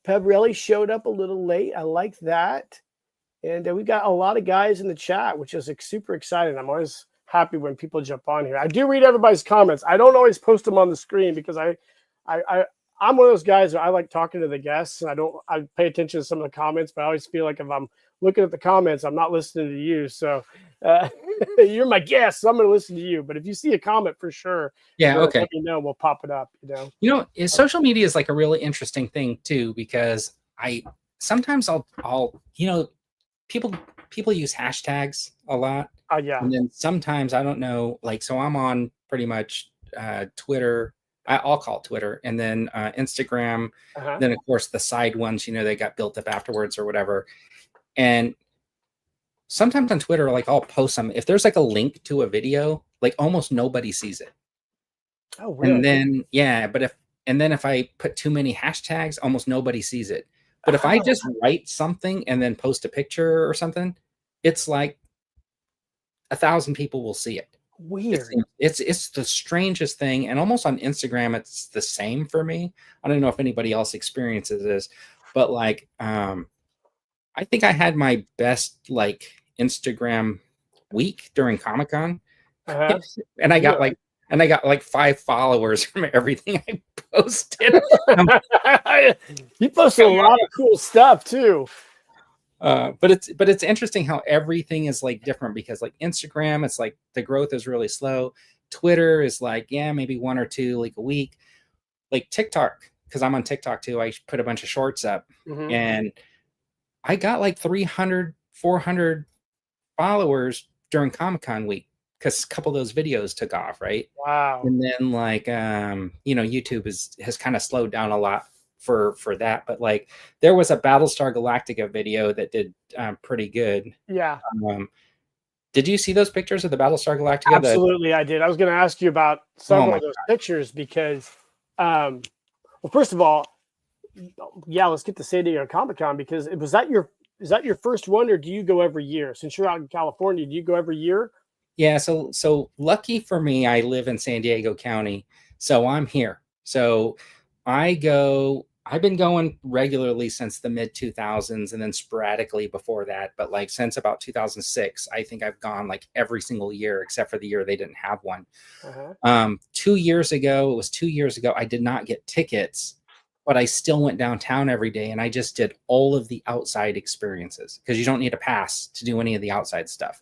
Pebrelli showed up a little late. I like that. And we got a lot of guys in the chat, which is super exciting. I'm always happy when people jump on here. I do read everybody's comments. I don't always post them on the screen, because I'm one of those guys that I like talking to the guests, and I pay attention to some of the comments, but I always feel like if I'm looking at the comments, I'm not listening to you. So you're my guest, so I'm going to listen to you. But if you see a comment, for sure, let me know. We'll pop it up. Social media is like a really interesting thing too, because sometimes I'll people use hashtags a lot. Yeah. And then sometimes I don't know, like, so I'm on pretty much Twitter. I'll call it Twitter, and then Instagram. Uh-huh. Then of course the side ones, they got built up afterwards or whatever. And sometimes on Twitter, like I'll post some. If there's like a link to a video, like almost nobody sees it. Oh, really? And then if I put too many hashtags, almost nobody sees it. But if I just write something and then post a picture or something, it's like 1,000 people will see it. Weird. It's the strangest thing. And almost on Instagram, it's the same for me. I don't know if anybody else experiences this, but like I think I had my best like Instagram week during Comic-Con. Uh-huh. And I got like 5 followers from everything I posted. You posted a lot of cool stuff too. But it's interesting how everything is like different, because like Instagram, it's like the growth is really slow. Twitter is like, yeah, maybe 1 or 2 like a week. Like TikTok, because I'm on TikTok too, I put a bunch of shorts up, and I got like 300, 400 followers during Comic-Con week, because a couple of those videos took off, right? Wow. And then like YouTube has kind of slowed down a lot for that, but like there was a Battlestar Galactica video that did pretty good. Yeah. Did you see those pictures of the Battlestar Galactica? Absolutely, I did. I was going to ask you about several of those pictures because, well, first of all, yeah, let's get to San Diego Comic-Con, because is that your first one, or do you go every year? Since you're out in California, do you go every year? Yeah, so lucky for me, I live in San Diego County, so I'm here. So I've been going regularly since the mid 2000s, and then sporadically before that. But like since about 2006, I think I've gone like every single year except for the year they didn't have one. 2 years ago, I did not get tickets, but I still went downtown every day, and I just did all of the outside experiences, because you don't need a pass to do any of the outside stuff.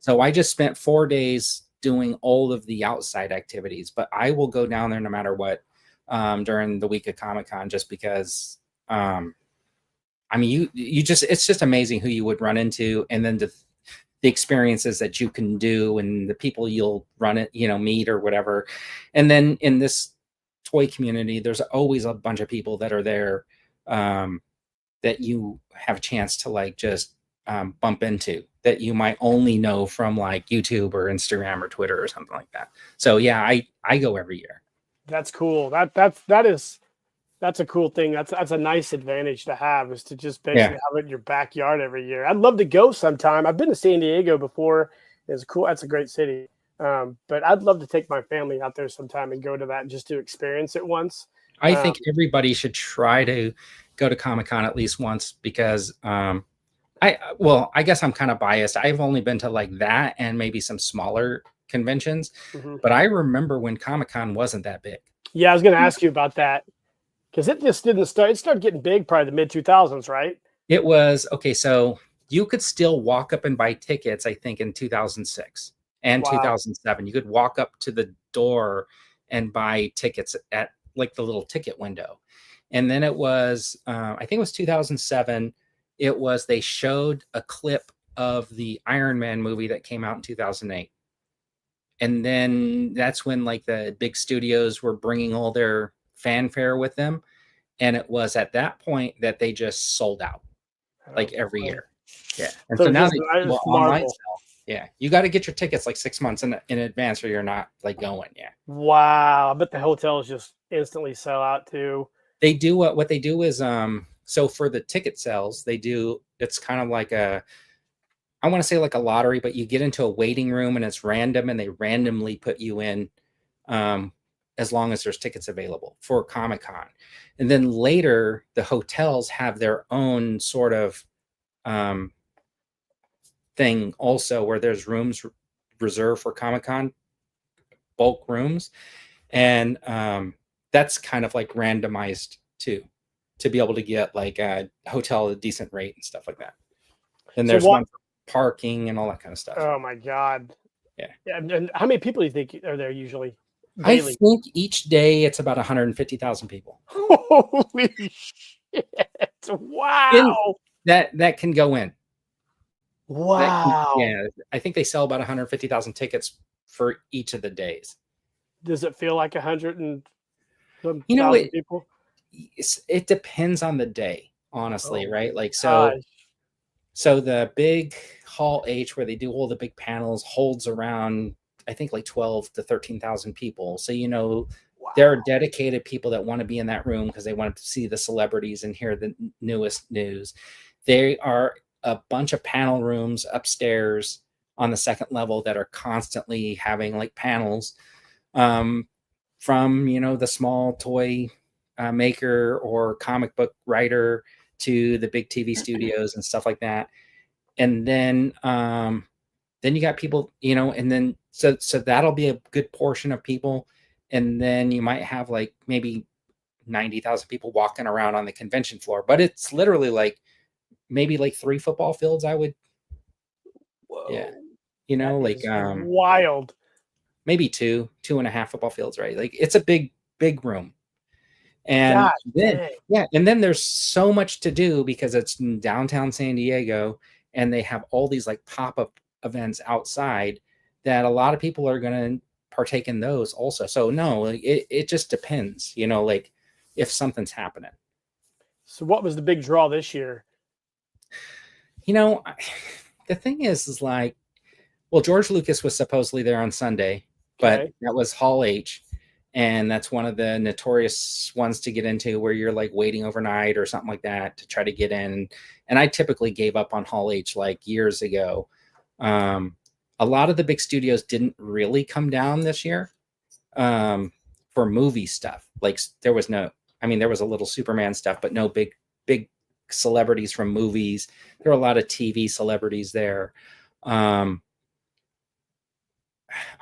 So I just spent 4 days doing all of the outside activities, but I will go down there no matter what during the week of Comic-Con, just because I mean it's just amazing who you would run into, and then the experiences that you can do, and the people you'll meet or whatever. And then in this toy community, there's always a bunch of people that are there that you have a chance to like just bump into, that you might only know from like YouTube or Instagram or Twitter or something like that. So yeah, I go every year. That's cool. That's a cool thing. That's a nice advantage to have, is to just basically have it in your backyard every year. I'd love to go sometime. I've been to San Diego before. It's cool. That's a great city. But I'd love to take my family out there sometime and go to that just to experience it once. I think everybody should try to go to Comic-Con at least once, because I guess I'm kind of biased. I've only been to like that and maybe some smaller conventions, but I remember when Comic-Con wasn't that big. Yeah, I was going to ask you about that, because it just didn't start. It started getting big probably the mid 2000s, right? It was okay. So you could still walk up and buy tickets, I think, in 2006 and 2007. You could walk up to the door and buy tickets at like the little ticket window. And then it was, I think it was 2007. They showed a clip of the Iron Man movie that came out in 2008. And then that's when like the big studios were bringing all their fanfare with them. And it was at that point that they just sold out like every year. Yeah. And so now they online sell. Yeah. You got to get your tickets like 6 months in advance, or you're not like going. Yeah. Wow. I bet the hotels just instantly sell out too. They do what they do is, so for the ticket sales, it's kind of like I want to say like a lottery, but you get into a waiting room and it's random, and they randomly put you in as long as there's tickets available for Comic-Con. And then later, the hotels have their own sort of thing also, where there's rooms reserved for Comic-Con, bulk rooms. And that's kind of like randomized too, to be able to get like a hotel at a decent rate and stuff like that. And there's one for parking and all that kind of stuff. Oh my God. Yeah. And how many people do you think are there usually daily? I think each day it's about 150,000 people. Holy shit. Wow. That can go in. Wow. Yeah. I think they sell about 150,000 tickets for each of the days. Does it feel like 100 and some You know, thousand people? it depends on the day, honestly, Oh my right? Like, gosh. so the big Hall H where they do all the big panels holds around, I think, like 12 to 13,000 people. So, there are Wow. dedicated people that want to be in that room because they want to see the celebrities and hear the newest news. There are a bunch of panel rooms upstairs on the second level that are constantly having like panels, um, from, the small toy maker or comic book writer to the big TV studios and stuff like that. And then you got people, and then so that'll be a good portion of people. And then you might have like maybe 90,000 people walking around on the convention floor, but it's literally like maybe like 3 football fields, I would. Yeah. Whoa. That Like is wild. maybe two and a half football fields, right? Like it's a big room. And God then, dang. yeah, and then there's so much to do because it's in downtown San Diego, and they have all these like pop-up events outside that a lot of people are going to partake in those also. So no, like, it just depends, like if something's happening. So what was the big draw this year? The thing is like, well, George Lucas was supposedly there on Sunday, but Okay. that was Hall H. And that's one of the notorious ones to get into where you're like waiting overnight or something like that to try to get in. And I typically gave up on Hall H like years ago. A lot of the big studios didn't really come down this year for movie stuff. Like there was a little Superman stuff, but no big celebrities from movies. There were a lot of TV celebrities there.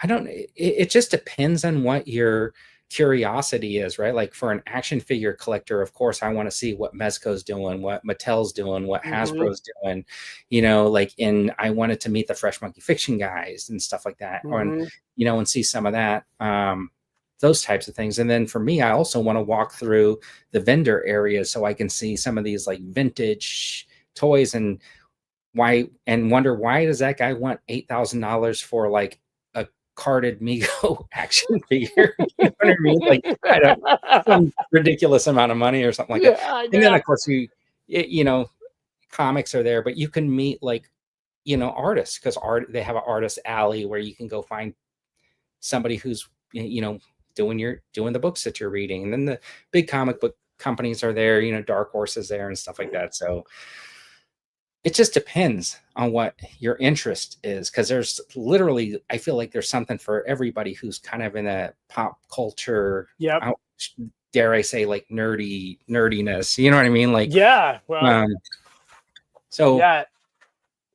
I don't, it just depends on what your curiosity is, right? Like for an action figure collector, of course, I want to see what Mezco's doing, what Mattel's doing, what Mm-hmm. Hasbro's doing, I wanted to meet the Fresh Monkey Fiction guys and stuff like that. Mm-hmm. And see some of that, those types of things. And then for me, I also want to walk through the vendor areas so I can see some of these like vintage toys and wonder why does that guy want $8,000 for like a carded Mego action figure? You know what I mean? Like I don't some ridiculous amount of money or something like that. Yeah, And then of course comics are there, but you can meet like artists because they have an artist alley where you can go find somebody who's doing the books that you're reading. And then the big comic book companies are there, Dark Horse is there and stuff like that. So it just depends on what your interest is because there's literally, I feel like there's something for everybody who's kind of in a pop culture, yep. Dare I say, like nerdiness. You know what I mean? Like, yeah. Well, so yeah.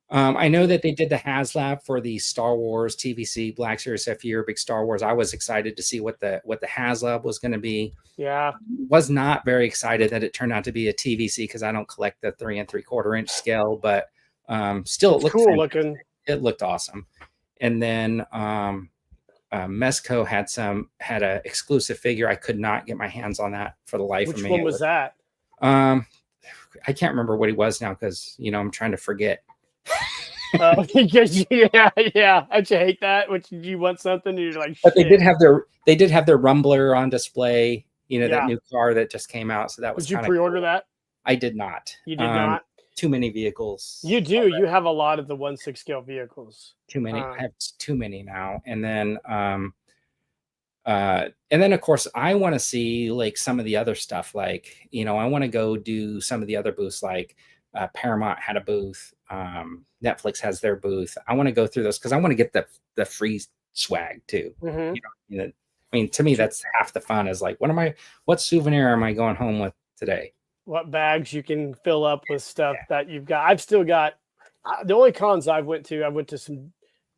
I know that they did the HasLab for the Star Wars TVC Black Series. So if you're a big Star Wars, I was excited to see what the HasLab was going to be. Yeah. Was not very excited that it turned out to be a TVC because I don't collect the 3 3/4 inch scale, but still it looked cool fantastic. looking. It looked awesome. And then Mezco had a exclusive figure. I could not get my hands on that for the life of me. Which one was that? I can't remember what he was now because I'm trying to forget. Yeah. Don't you hate that? Which you want something and you're like, but shit. they did have their Rumbler on display. That new car that just came out. So that was. Did you pre-order that? I did not. You did not. Too many vehicles. You do. Already. You have a lot of the 1/6 scale vehicles. Too many. I have too many now. And then of course I want to see like some of the other stuff. Like I want to go do some of the other booths. Like Paramount had a booth. Netflix has their booth. I want to go through those because I want to get the free swag too. Mm-hmm. I mean, to me, that's half the fun. Is like, what souvenir am I going home with today? What bags you can fill up with stuff that you've got. I've still got the only cons I went to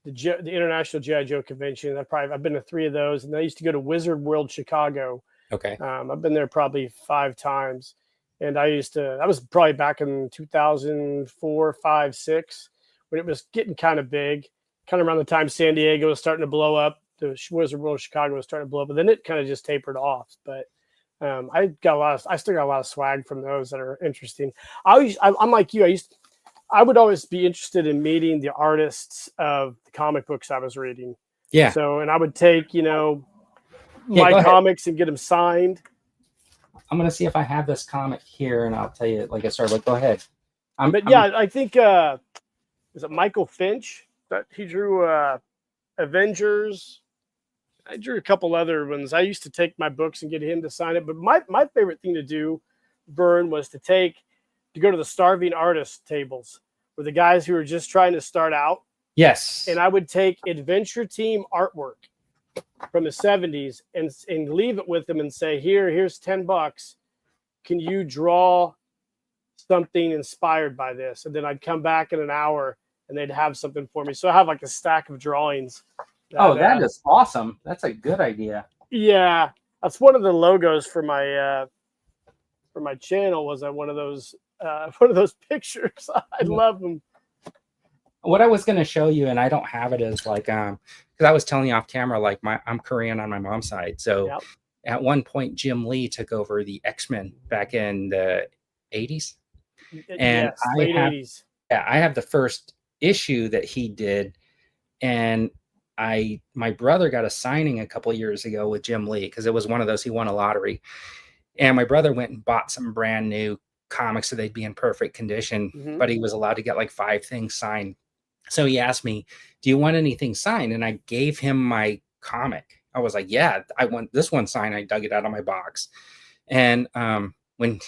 the International G.I. Joe Convention. I've been to 3 of those, and I used to go to Wizard World Chicago. Okay. I've been there probably 5 times. And that was probably back in 2004, 5, 6, when it was getting kind of big, kind of around the time San Diego was starting to blow up. The Wizard World Chicago was starting to blow up, but then it kind of just tapered off. But I still got a lot of swag from those that are interesting. I'm like you. I would always be interested in meeting the artists of the comic books I was reading. Yeah. So, and I would take, my comics and get them signed. I'm gonna see if I have this comic here, and I'll tell you like I started. But go ahead. I think is it Michael Finch that he drew Avengers. I drew a couple other ones. I used to take my books and get him to sign it. But my favorite thing to do, Vern, was to go to the starving artist tables with the guys who were just trying to start out. Yes. And I would take Adventure Team artwork from the 70s and leave it with them and say, here's $10. Can you draw something inspired by this? And then I'd come back in an hour and they'd have something for me. So I have like a stack of drawings. That is awesome. That's a good idea. Yeah. That's one of the logos for my channel was one of those pictures. I love them. What I was going to show you, and I don't have it, is like because I was telling you off camera, like I'm Korean on my mom's side. So at one point Jim Lee took over the X-Men back in the 80s. And yes, late 80s. Yeah, I have the first issue that he did, and my brother got a signing a couple of years ago with Jim Lee because it was one of those, he won a lottery. And my brother went and bought some brand new comics so they'd be in perfect condition, but he was allowed to get like 5 things signed. So he asked me, do you want anything signed? And I gave him my comic. I was like, yeah, I want this one signed. I dug it out of my box. And when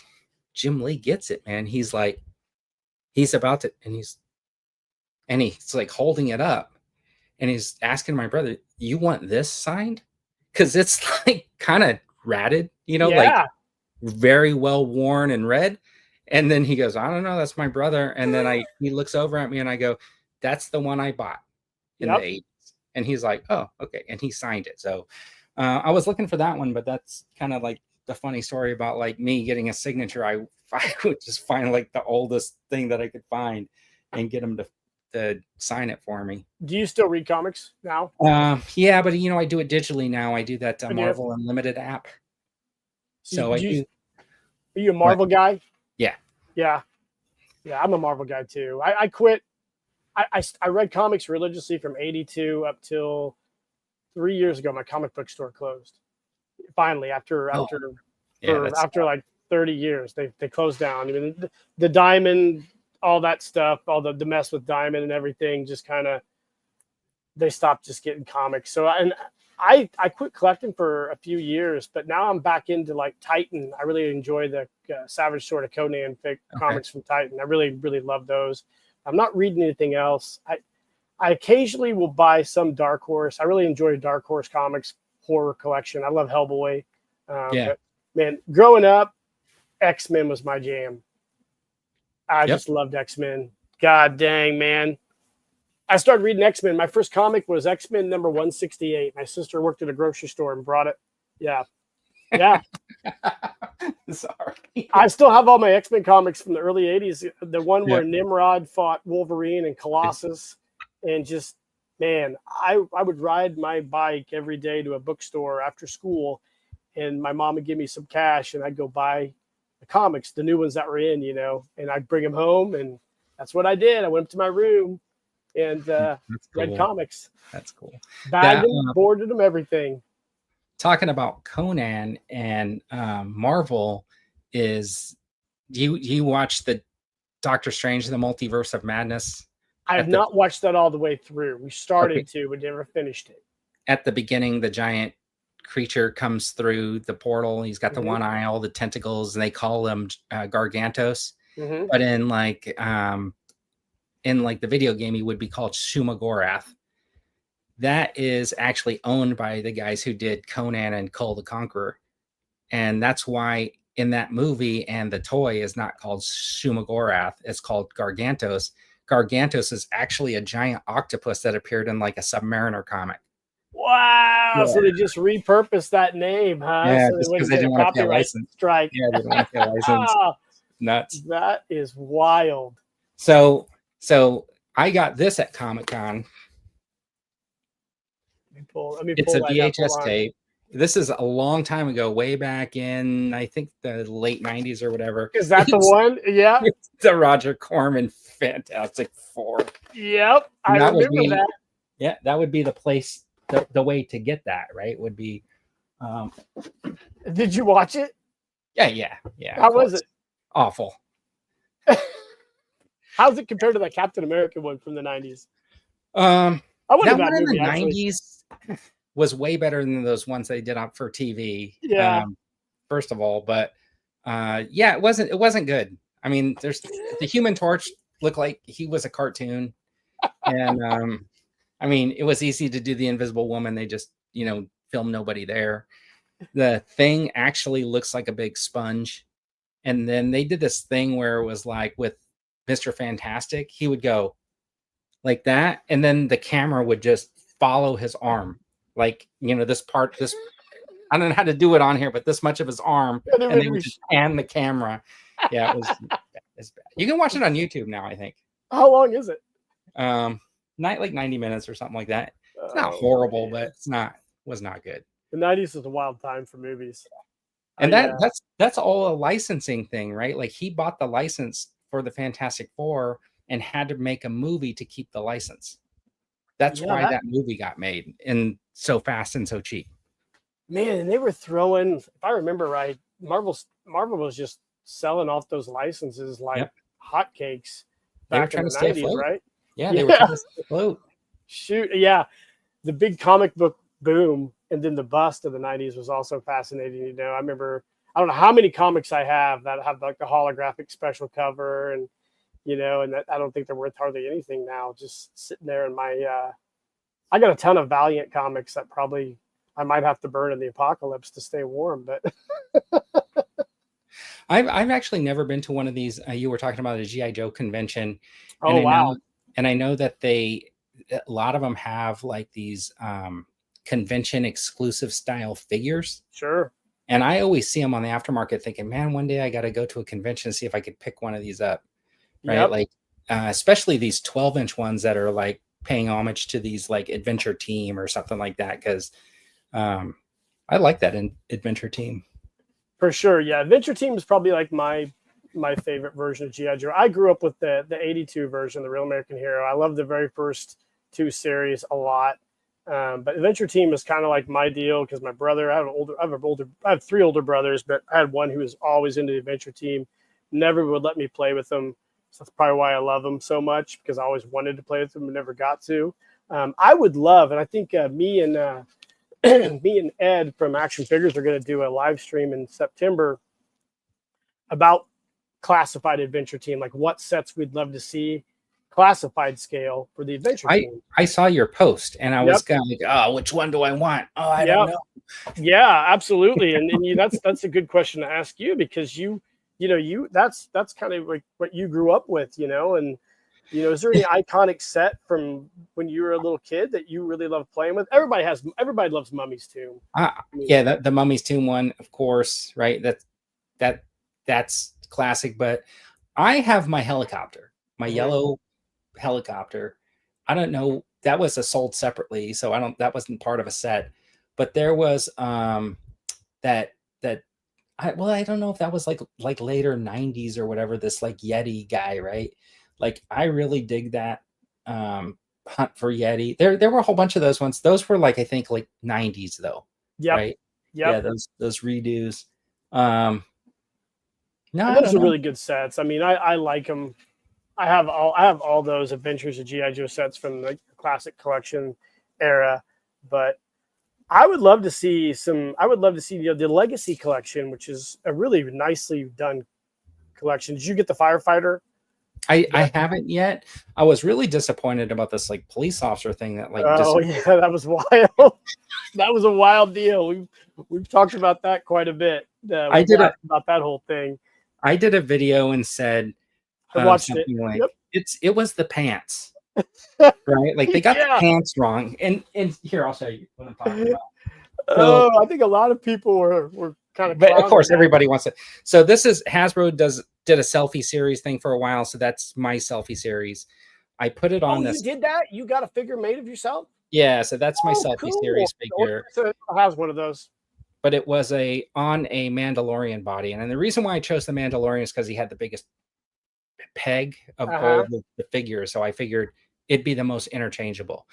Jim Lee gets it, man, he's like, he's about to, and he's like holding it up and he's asking my brother, you want this signed? Because it's like kind of ratted, like very well worn and red. And then he goes, I don't know, that's my brother. And then he looks over at me and I go, that's the one I bought in the 80s. And he's like, oh, okay. And he signed it. So I was looking for that one, but that's kind of like the funny story about like me getting a signature. I would just find like the oldest thing that I could find and get him to sign it for me. Do you still read comics now? Yeah, but I do it digitally now. I do that Marvel Unlimited app. So Are you a Marvel guy? Yeah. Yeah, I'm a Marvel guy too. I quit. I read comics religiously from 82 up till 3 years ago. My comic book store closed. Finally, after like 30 years, they closed down. I mean, the Diamond, all that stuff, all the mess with Diamond and everything, just kind of they stopped just getting comics. So I quit collecting for a few years, but now I'm back into like Titan. I really enjoy the Savage Sword of Conan comics from Titan. I really, really love those. I'm not reading anything else. I occasionally will buy some Dark Horse. I really enjoy Dark Horse comics horror collection. I love Hellboy. But, man, growing up, X-Men was my jam. I just loved X-Men. God dang, man. I started reading X-Men. My first comic was X-Men number 168. My sister worked at a grocery store and brought it. Yeah. Sorry. I still have all my X-Men comics from the early 80s. The one where Nimrod fought Wolverine and Colossus. And just, man, I would ride my bike every day to a bookstore after school. And my mom would give me some cash and I'd go buy the comics, the new ones that were in, and I'd bring them home. And that's what I did. I went up to my room and read comics. That's cool. Bagged them, boarded them, everything. Talking about Conan and Marvel, do you watch the Doctor Strange, the Multiverse of Madness? I have not watched that all the way through. We started to, but never finished it. At the beginning, the giant creature comes through the portal. He's got the one eye, all the tentacles, and they call him Gargantos. But in the video game, he would be called Shumagorath. That is actually owned by the guys who did Conan and Kull the Conqueror. And that's why in that movie and the toy is not called Shumagorath, it's called Gargantos. Gargantos is actually a giant octopus that appeared in like a Submariner comic. Wow. Yeah. So they just repurposed that name, huh? Yeah, so just because they didn't want to pay a license. Strike. Yeah, they didn't want to pay a license. Nuts. That is wild. So I got this at Comic-Con. It's a VHS tape. This is a long time ago, way back in, I think, the late 90s or whatever. Is that the one? Yeah. It's the Roger Corman Fantastic Four. Yep. I remember that. Yeah, that would be the place, the way to get that, right? Would be Um, Did you watch it? yeah. How was it? Awful. How's it compared to that Captain America one from the 90s? I wasn't that a bad one in movie, the actually. 90s was way better than those ones they did up for TV. Yeah. First of all, but yeah, it wasn't good. I mean, there's the Human Torch looked like he was a cartoon, and I mean, it was easy to do the Invisible Woman. They just, film nobody there. The Thing actually looks like a big sponge. And then they did this thing where it was like with Mr. Fantastic, he would go like that, and then the camera would just follow his arm. Like, this part, I don't know how to do it on here, but this much of his arm, and they would just pan the camera. Yeah, it's bad. You can watch it on YouTube now, I think. How long is it? Like 90 minutes or something like that. It's not horrible, but was not good. The 90s was a wild time for movies. And that's all a licensing thing, right? Like he bought the license for the Fantastic Four and had to make a movie to keep the license. That's why that movie got made and so fast and so cheap. Man, and they were throwing, if I remember right, Marvel was just selling off those licenses like hotcakes back in the 90s, right? Yeah, they were trying to stay afloat. Shoot, yeah. The big comic book boom and then the bust of the 90s was also fascinating. I remember, I don't know how many comics I have that have like the holographic special cover and, and that I don't think they're worth hardly anything now, just sitting there in my, I got a ton of Valiant comics that probably I might have to burn in the apocalypse to stay warm, but I've actually never been to one of these. You were talking about a G.I. Joe convention. Oh, wow. And I know that a lot of them have like these convention exclusive style figures. Sure. And I always see them on the aftermarket thinking, man, one day I got to go to a convention and see if I could pick one of these up. Right. Yep. Like, especially these 12-inch ones that are like paying homage to these like Adventure Team or something like that. Cause I like that in Adventure Team. For sure. Yeah. Adventure Team is probably like my favorite version of G.I. Joe. I grew up with the 82 version, the Real American Hero. I love the very first two series a lot. But Adventure Team is kind of like my deal because my brother, I have three older brothers, but I had one who was always into the Adventure Team, never would let me play with them. So that's probably why I love them so much, because I always wanted to play with them and never got to. I would love, and I think me and Ed from Action Figures are going to do a live stream in September about classified Adventure Team, like what sets we'd love to see classified scale for the Adventure Team. I saw your post and I was kind of like, oh, which one do I want? Oh, I don't know. Yeah, absolutely. And that's a good question to ask you, because that's kind of like what you grew up with, and is there any iconic set from when you were a little kid that you really love playing with? Everybody loves Mummy's Tomb. Yeah, the Mummy's Tomb one, of course, right? That's classic. But I have my helicopter, my yellow helicopter. I don't know, that was sold separately, so that wasn't part of a set. But there was I don't know if that was like later 90s or whatever, this like Yeti guy, right? Like I really dig that Hunt for Yeti. There were a whole bunch of those ones. Those were like, I think like 90s though. Yep. Right. Yep. Yeah, those redos. No, those are really good sets. I mean, I like them. I have all those Adventures of G.I. Joe sets from the classic collection era, but I would love to see the Legacy collection, which is a really nicely done collection. Did you get the Firefighter? I haven't yet. I was really disappointed about this like police officer thing that like. Oh yeah, that was wild. That was a wild deal. We've talked about that quite a bit. I did about that whole thing. I did a video and said, I watched it. Like, it was the pants, right? Like they got the pants wrong. And here, I'll show you what I'm talking about. So, I think a lot of people were kind of. But of course, everybody wants it. So this is Hasbro did a selfie series thing for a while. So that's my selfie series. I put it on this. You did that? You got a figure made of yourself? Yeah. So that's my selfie series figure. So has one of those. But it was on a Mandalorian body. And the reason why I chose the Mandalorian is because he had the biggest peg of all the figures. So I figured it'd be the most interchangeable.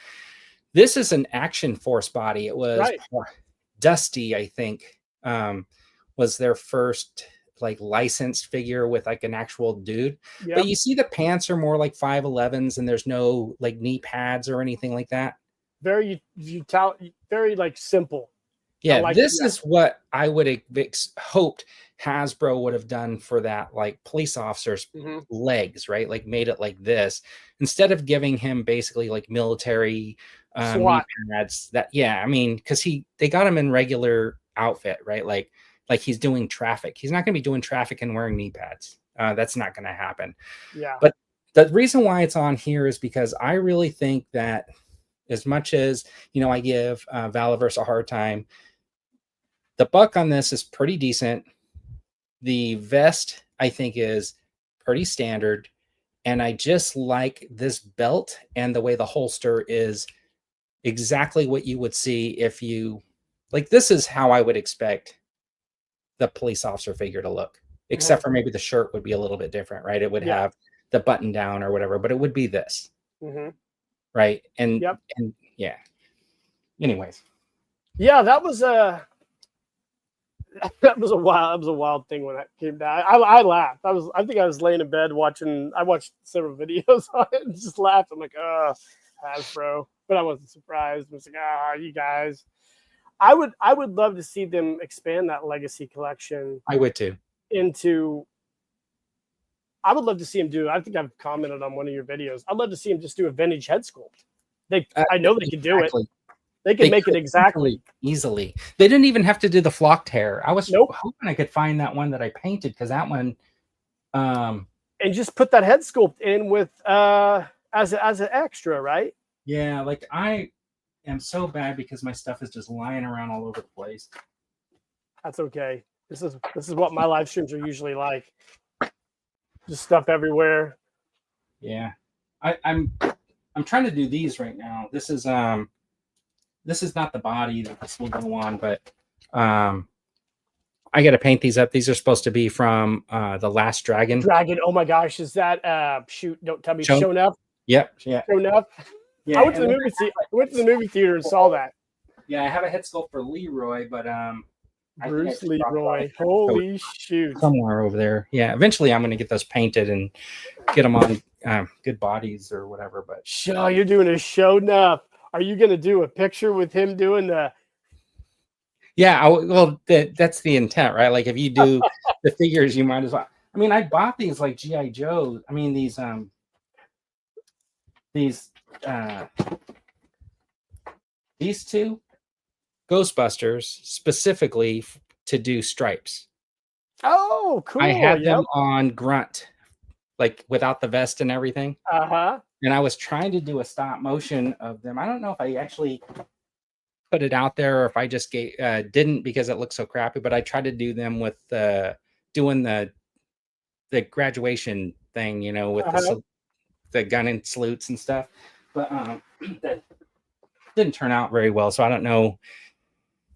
This is an Action Force body. It was Dusty, I think, was their first like licensed figure with like an actual dude. But Yep. you see the pants are more like 5'11s and there's no like knee pads or anything like that. Very very like simple. I Yeah, like this is what I would have hoped Hasbro would have done for that like police officer's hmm legs, right? Like made it like this instead of giving him basically like military knee SWAT. pads. That I mean, because they got him in regular outfit, right? Like he's doing traffic. He's not going to be doing traffic and wearing knee pads. That's not going to happen. Yeah. But the reason why it's on here is because I really think that as much as I give Valaverse a hard time, the buck on this is pretty decent. The vest, I think, is pretty standard. And I just like this belt and the way the holster is exactly what you would see if you like. This is how I would expect the police officer figure to look, except for maybe the shirt would be a little bit different, right? It would have the button down or whatever, but it would be this, right? And Yep. and yeah. Anyways, Yeah, that was a wild thing when that came down. I laughed. I think I was laying in bed watching. I watched several videos on it and just laughed. I'm like, oh, Hasbro, but I wasn't surprised. I was like, you guys. I would love to see them expand that legacy collection. I would too. I would love to see him do. I think I've commented on one of your videos. I'd love to see him just do a vintage head sculpt. I know they could do it. They can make it exactly easily. They didn't even have to do the flocked hair. I was hoping I could find that one that I painted because that one, and just put that head sculpt in with as an extra, right? Yeah, like I am so bad because my stuff is just lying around all over the place. That's okay. This is what my live streams are usually like. Just stuff everywhere. Yeah, I'm trying to do these right now. This is not the body that this will go on, but I got to paint these up. These are supposed to be from The Last Dragon. Oh my gosh, is that shoot? Don't tell me, Shown Up. Yep, yeah, Shown Up. Yeah, I went to the movie theater and saw that. Yeah, I have a head sculpt for Leroy, but Bruce Leroy. Holy shoot! Somewhere over there. Yeah, eventually I'm going to get those painted and get them on good bodies or whatever. But you're doing a Shown Up. Are you going to do a picture with him doing the? Yeah, well, that's the intent, right? Like if you do the figures, you might as well. I mean, I bought these like GI Joe. I mean, these two Ghostbusters specifically to do stripes. Oh, cool! I had them on Grunt, like without the vest and everything. And I was trying to do a stop motion of them. I don't know if I actually put it out there or if I just didn't because it looked so crappy. But I tried to do them with doing the graduation thing, with the gun and salutes and stuff. But that didn't turn out very well. So I don't know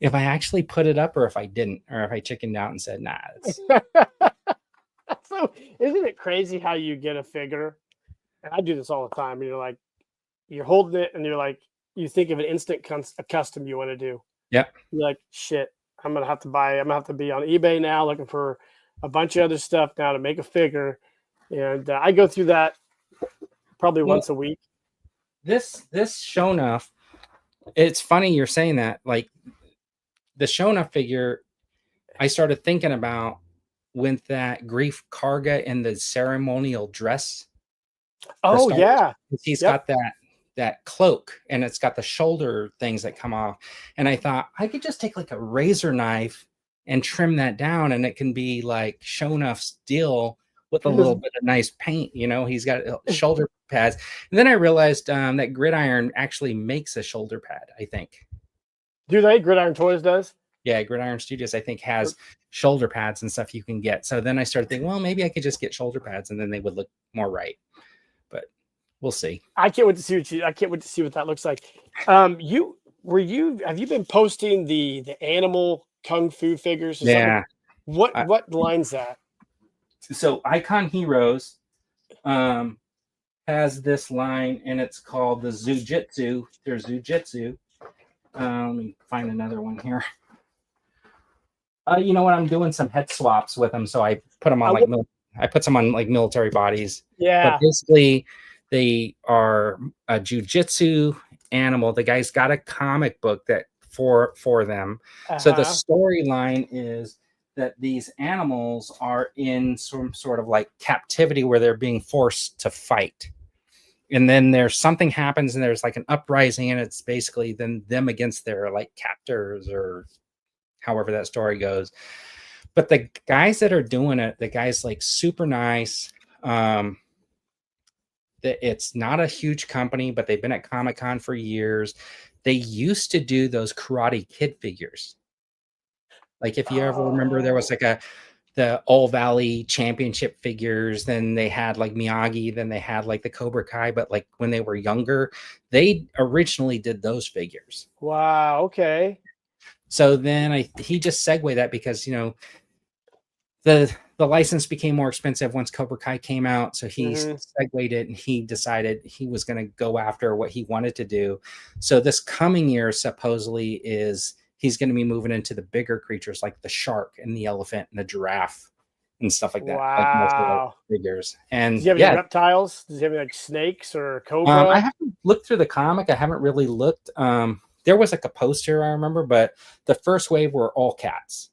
if I actually put it up or if I didn't, or if I chickened out and said, nah. So isn't it crazy how you get a figure? And I do this all the time. And you're holding it and you're like, you think of an instant custom you want to do. Yeah. You're like, shit, I'm going to have to be on eBay now looking for a bunch of other stuff now to make a figure. And I go through that probably once a week. This Shown Up, it's funny you're saying that. Like the Shown Up figure, I started thinking about with that Grief Karga in the ceremonial dress. Oh yeah, he's got that cloak and it's got the shoulder things that come off. And I thought I could just take like a razor knife and trim that down, and it can be like Shown Up's deal with a little bit of nice paint. He's got shoulder pads. And then I realized that Gridiron actually makes a shoulder pad. I think. Do they? Gridiron Toys does. Yeah, Gridiron Studios, I think, has shoulder pads and stuff you can get. So then I started thinking, well, maybe I could just get shoulder pads and then they would look more right. But we'll see. I can't wait to see what that looks like. Have you been posting the animal kung fu figures? Yeah. What line's that? So Icon Heroes has this line, and it's called the Zujitsu. There's Zujitsu. Let me find another one here. You know what? I'm doing some head swaps with them, so I put them on I, like I put some on like military bodies. But yeah. basically, they are a jujitsu animal. The guy's got a comic book that for them. So the Uh-huh. storyline is that these animals are in some sort of like captivity where they're being forced to fight. And then there's something happens and there's like an uprising, and it's basically then them against their like captors, or however that story goes. But the guys that are doing it, the guys like super nice. It's not a huge company, but they've been at Comic-Con for years. They used to do those Karate Kid figures. Like if you ever remember, there was Oh, like the All Valley Championship figures. Then they had like Miyagi. Then they had like the Cobra Kai. But like when they were younger, they originally did those figures. wow. Okay. So then he just segued that because the license became more expensive once Cobra Kai came out. So he Mm-hmm. segued it, and he decided he was going to go after what he wanted to do. So this coming year, supposedly, is he's going to be moving into the bigger creatures like the shark and the elephant and the giraffe and stuff like that, like multi Wow. figures. Does And he have any yeah, reptiles? Does he have any like snakes or I cobra? haven't looked through the comic. I haven't really looked. There was like a poster I remember, but the first wave were all cats,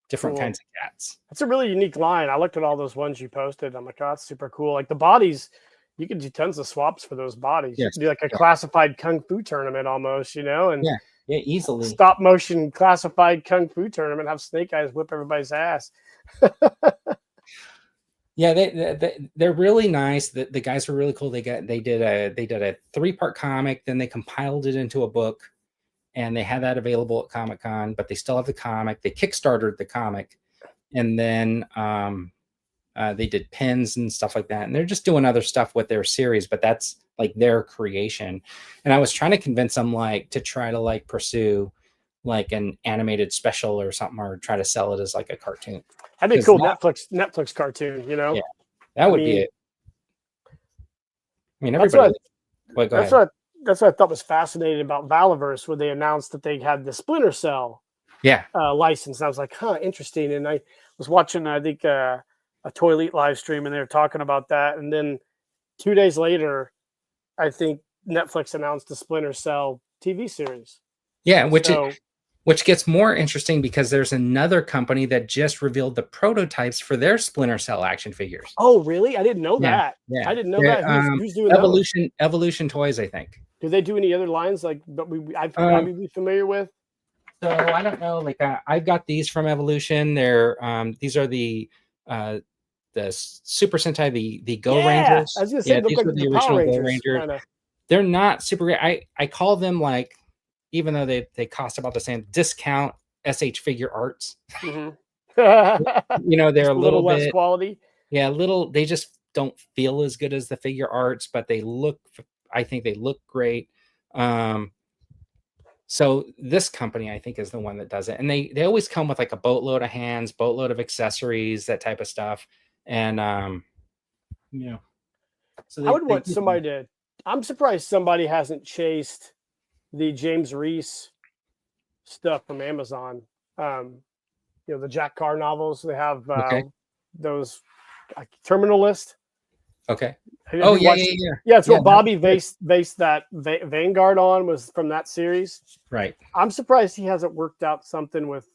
different Cool. kinds of cats. That's a really unique line. I looked at all those ones you posted. I'm like, oh, that's super cool. Like the bodies, you could do tons of swaps for those bodies. You Yes. could do like a Yeah. classified kung fu tournament almost, and Yeah. Yeah. Easily. stop motion classified kung fu tournament, have Snake Eyes whip everybody's ass. Yeah, they're really nice. The guys were really cool. They did a 3-part comic, then they compiled it into a book, and they had that available at Comic-Con. But they still have the comic. They kickstarted the comic, and then they did pins and stuff like that. And they're just doing other stuff with their series, but that's like their creation. And I was trying to convince them like to try to like pursue like an animated special or something, or try to sell it as like a cartoon. That'd be a Because cool that, Netflix cartoon. yeah, that I would be mean, it. I mean, that's everybody. what Well, go that's ahead. what that's what I thought was fascinating about Valaverse when they announced that they had the Splinter Cell Yeah. license. And I was like, huh, interesting. And I was watching, I think, a Toy Elite live stream, and they were talking about that. And then 2 days later, I think Netflix announced the Splinter Cell TV series. Yeah, So, which gets more interesting because there's another company that just revealed the prototypes for their Splinter Cell action figures. oh, really? I didn't know Yeah, that. yeah. I didn't know that. Who's doing those? Evolution Toys, I think. Do they do any other lines like that I'd Um, probably be familiar with? so I don't know. Like I've got these from Evolution. They're these are the Super Sentai, the Go Yeah, I Rangers. was gonna say Yeah, they look these like were the the Power original Go Rangers, Rangers. kind of. They're not super great. I call them like, even though they cost about the same, discount SH Figure Arts. Mm-hmm. They're Just a a little little less bit, quality. yeah, they just don't feel as good as the figure arts, but I think they look great. So this company, I think, is the one that does it. And they always come with like a boatload of hands, boatload of accessories, that type of stuff. And, you know, so I they, would they want do. somebody to. I'm surprised somebody hasn't chased the James Reese stuff from Amazon. The Jack Carr novels. They have Okay. those Terminal List. Okay. Have Oh, you yeah, watched? yeah, yeah. Yeah, it's Yeah, what that Bobby was good. based that Vanguard on, was from that series. Right. I'm surprised he hasn't worked out something with,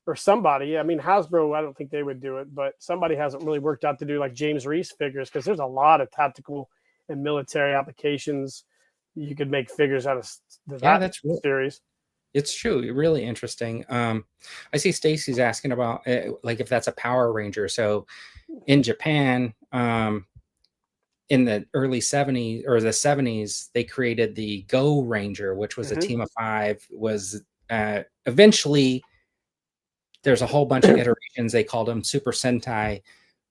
or somebody. I mean, Hasbro, I don't think they would do it, but somebody hasn't really worked out to do like James Reese figures, because there's a lot of tactical and military applications you could make figures out of Yeah, that that's real. series. It's true. Really interesting. I see Stacy's asking about like if that's a Power Ranger. So in Japan, in the early 70s or the 70s, they created the Go Ranger, which was a Mm-hmm. team of 5. Was eventually there's a whole bunch of iterations. They called them Super Sentai,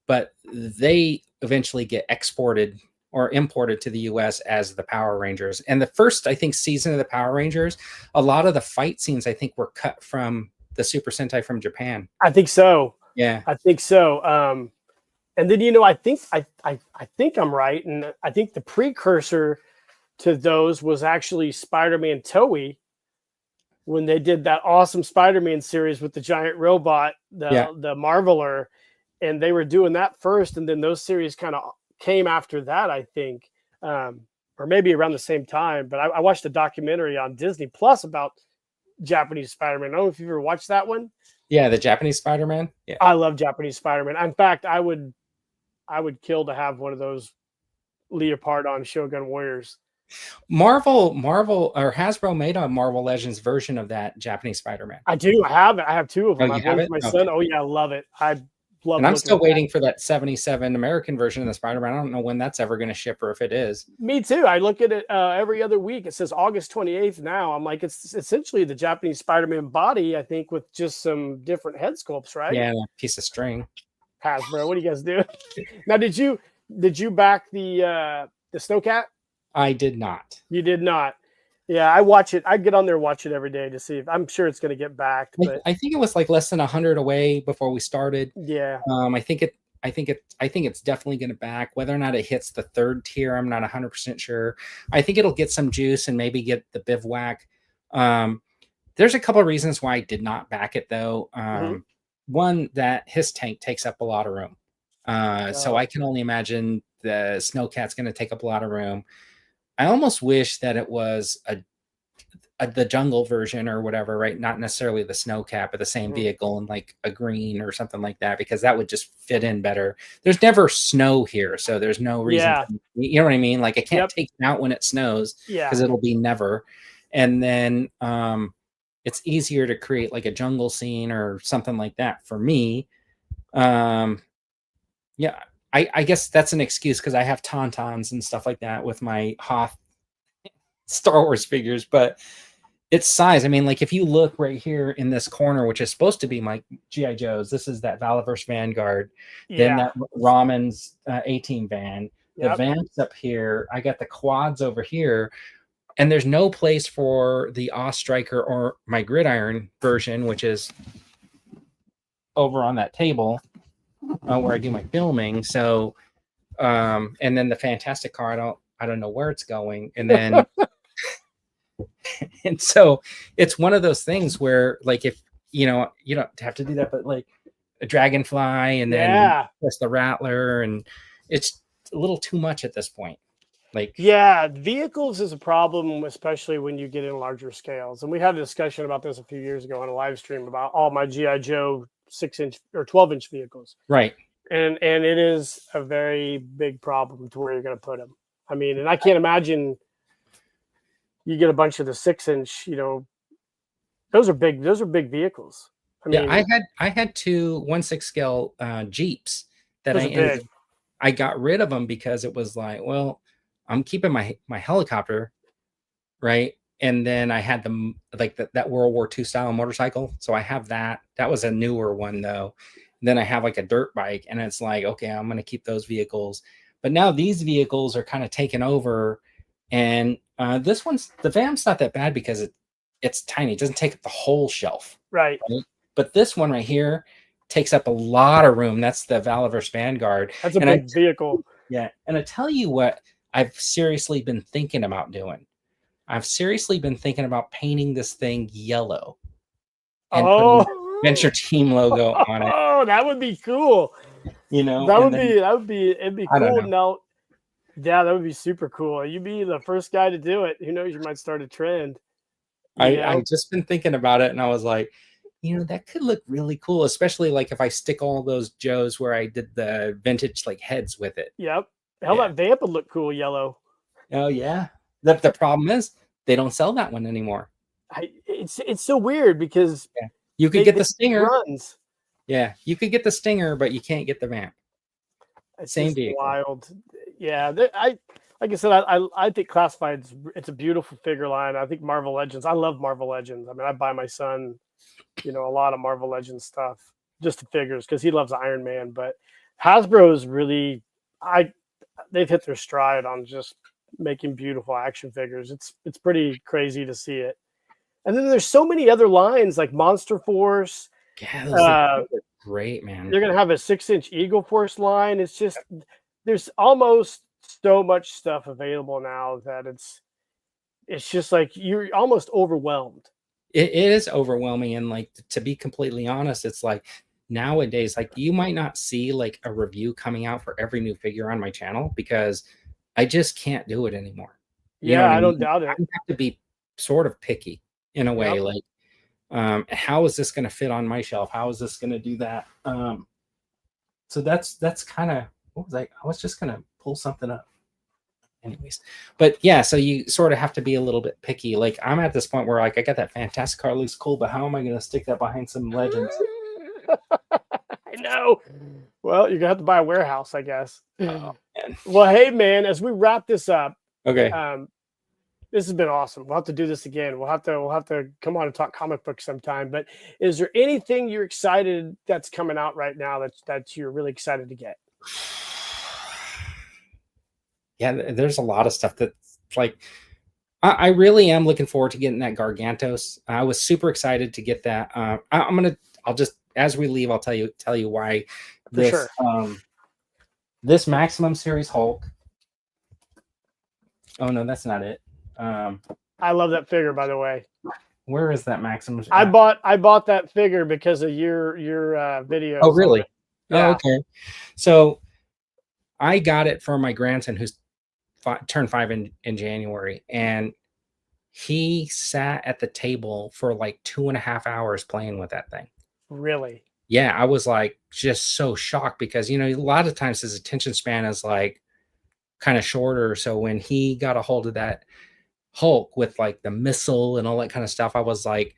but they eventually get exported or imported to the US as the Power Rangers. And the first, I think, season of the Power Rangers, a lot of the fight scenes, I think, were cut from the Super Sentai from Japan. I think so. Yeah. I think so. And then I think I'm right, and I think the precursor to those was actually Spider-Man Toei. when they did that awesome Spider-Man series with the giant robot, Yeah. the Marveler, and they were doing that first, and then those series kind of came after that, I think, or maybe around the same time. But I watched a documentary on Disney Plus about Japanese Spider-Man. I don't know if you've ever watched that one. Yeah, the Japanese Spider-Man. Yeah. I love Japanese Spider-Man. In fact, I would kill to have one of those Leopard on Shogun Warriors. Marvel or Hasbro made a Marvel Legends version of that Japanese Spider-Man. I do. I have it. I have two of Oh, them. I you have have one it? for my Okay. son. Oh yeah, I love it. I love. And I'm still looking at that. waiting for that 77 American version of the Spider-Man. I don't know when that's ever going to ship or if it is. Me too. I look at it every other week. It says August 28th now. I'm like, it's essentially the Japanese Spider-Man body, I think, with just some different head sculpts, right? Yeah, and a piece of string. Hasbro, what do you guys do? Now, did you back the Snowcat? I did not. You did not. Yeah, I watch it. I get on there and watch it every day to see if I'm sure it's going to get backed. But I think it was like less than 100 away before we started. yeah, I think it's definitely going to back. Whether or not it hits the third tier, I'm not 100% sure. I think it'll get some juice and maybe get the bivouac. There's a couple of reasons why I did not back it though. One, that his tank takes up a lot of room. So I can only imagine the Snowcat's going to take up a lot of room. I almost wish that it was the jungle version or whatever, right? Not necessarily the Snowcat, but the same vehicle and like a green or something like that, because that would just fit in better. There's never snow here, so there's no reason. Yeah. You know what I mean? Like I can't take it out when it snows because it'll be never. And then it's easier to create like a jungle scene or something like that for me. Yeah. I guess that's an excuse because I have Tauntauns and stuff like that with my Hoth Star Wars figures, but its size. I mean, like if you look right here in this corner, which is supposed to be my G.I. Joes, this is that Valaverse Vanguard, then that Ramen's A-Team van, the Vamps up here. I got the quads over here, and there's no place for the Striker or my Gridiron version, which is over on that table. Where I do my filming. So, and then the Fantastic Car, I don't know where it's going. And then, and so it's one of those things where like, if, you know, you don't have to do that, but like a Dragonfly and then plus the Rattler, and it's a little too much at this point. Like, yeah, vehicles is a problem, especially when you get in larger scales. And we had a discussion about this a few years ago on a live stream about all my G.I. Joe 6-inch or 12-inch vehicles. Right. And it is a very big problem to where you're going to put them. I mean, and I can't imagine you get a bunch of the 6-inch, you know, those are big vehicles. I mean, I had two 1/6 scale Jeeps that I got rid of them because it was like, well, I'm keeping my helicopter, right? And then I had them like that World War II style motorcycle. So I have that. That was a newer one though. And then I have like a dirt bike, and it's like, okay, I'm going to keep those vehicles. But now these vehicles are kind of taken over. And this one's, the Vamp's not that bad because it's tiny. It doesn't take up the whole shelf. Right. But this one right here takes up a lot of room. That's the Valaverse Vanguard. That's a big vehicle. Yeah. And I tell you what, I've seriously been thinking about doing. I've seriously been thinking about painting this thing yellow and putting Venture Team logo on it. Oh, that would be cool. You know, it'd be cool. Now, yeah, that would be super cool. You'd be the first guy to do it. Who knows? You might start a trend. I've just been thinking about it, and I was like, you know, that could look really cool, especially like if I stick all those Joes where I did the vintage like heads with it. Yep. Hell, that Vamp would look cool yellow. Oh yeah. The problem is they don't sell that one anymore. It's so weird because you could get the Stinger. Runs. Yeah, you could get the Stinger, but you can't get the Vamp. It's same vehicle. Wild. Yeah, like I said, I think Classified it's a beautiful figure line. I think Marvel Legends. I love Marvel Legends. I mean, I buy my son, you know, a lot of Marvel Legends stuff, just the figures because he loves Iron Man. But Hasbro is really, they've hit their stride on just making beautiful action figures. It's pretty crazy to see it. And then there's so many other lines like Monster Force. Yeah, those are great, man. They're gonna have a 6-inch Eagle Force line. It's just there's almost so much stuff available now that it's just like you're almost overwhelmed. it is overwhelming. And like, to be completely honest, it's like nowadays, like you might not see like a review coming out for every new figure on my channel because I just can't do it anymore. You know Yeah, what I I mean? don't doubt I it. have to be sort of picky in a way. Yep. Like, how is this going to fit on my shelf? How is this going to do that? So that's kind of what was I was just going to pull something up. Anyways, but yeah, so you sort of have to be a little bit picky. Like I'm at this point where like I got that fantastic car, looks cool, but how am I going to stick that behind some legends? I know. Well, you're gonna have to buy a warehouse, I guess. Oh man. Well, hey man, as we wrap this up, Okay. um, this has been awesome. We'll have to do this again. We'll have to come on and talk comic books sometime. But is there anything you're excited that's coming out right now that you're really excited to get? Yeah, there's a lot of stuff that's like I really am looking forward to getting that Gargantos. I was super excited to get that. I'll just as we leave, I'll tell you why For this sure. this Maximum Series Hulk. Oh no, that's not it. I love that figure, by the way. Where is that Maximum? I bought that figure because of your videos. Oh really? Yeah. Oh, okay. So I got it for my grandson who's turned 5 in January, and he sat at the table for like 2.5 hours playing with that thing. Really? Yeah, I was like just so shocked because you know a lot of times his attention span is like kind of shorter. So when he got a hold of that Hulk with like the missile and all that kind of stuff, I was like,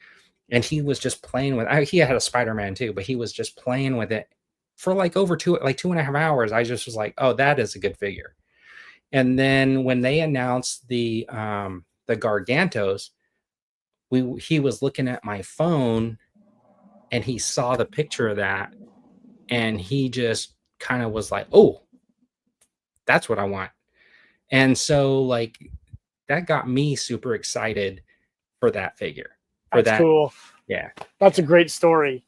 and he was just playing with. He had a Spider-Man too, but he was just playing with it for like over 2.5 hours. I just was like, oh, that is a good figure. And then when they announced the Gargantos, he was looking at my phone and he saw the picture of that and he just kind of was like, oh, that's what I want. And so like that got me super excited for that figure. For That's that, cool. yeah. That's a great story.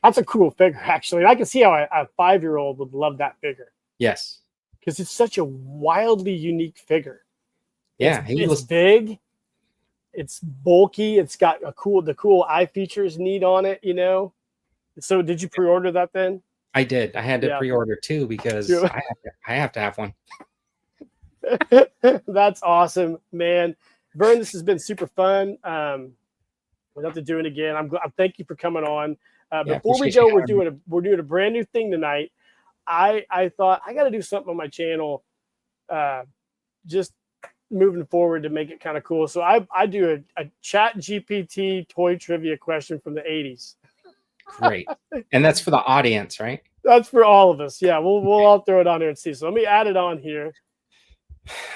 That's a cool figure, actually. And I can see how a 5-year-old would love that figure Yes. because it's such a wildly unique figure. Yeah, It's big, it's bulky, it's got the cool eye features neat on it, you know. So did you pre-order that then? I did. I had to Yeah. pre-order too because I have to have one. That's awesome, man. Vern, this has been super fun. We'll have to do it again. I'm thank you for coming on. Before we go, we're doing a brand new thing tonight. I thought I got to do something on my channel, just moving forward to make it kind of cool. So I do a Chat GPT toy trivia question from the 80s. Great. And that's for the audience, right? That's for all of us. Yeah, we'll all throw it on here and see. So let me add it on here.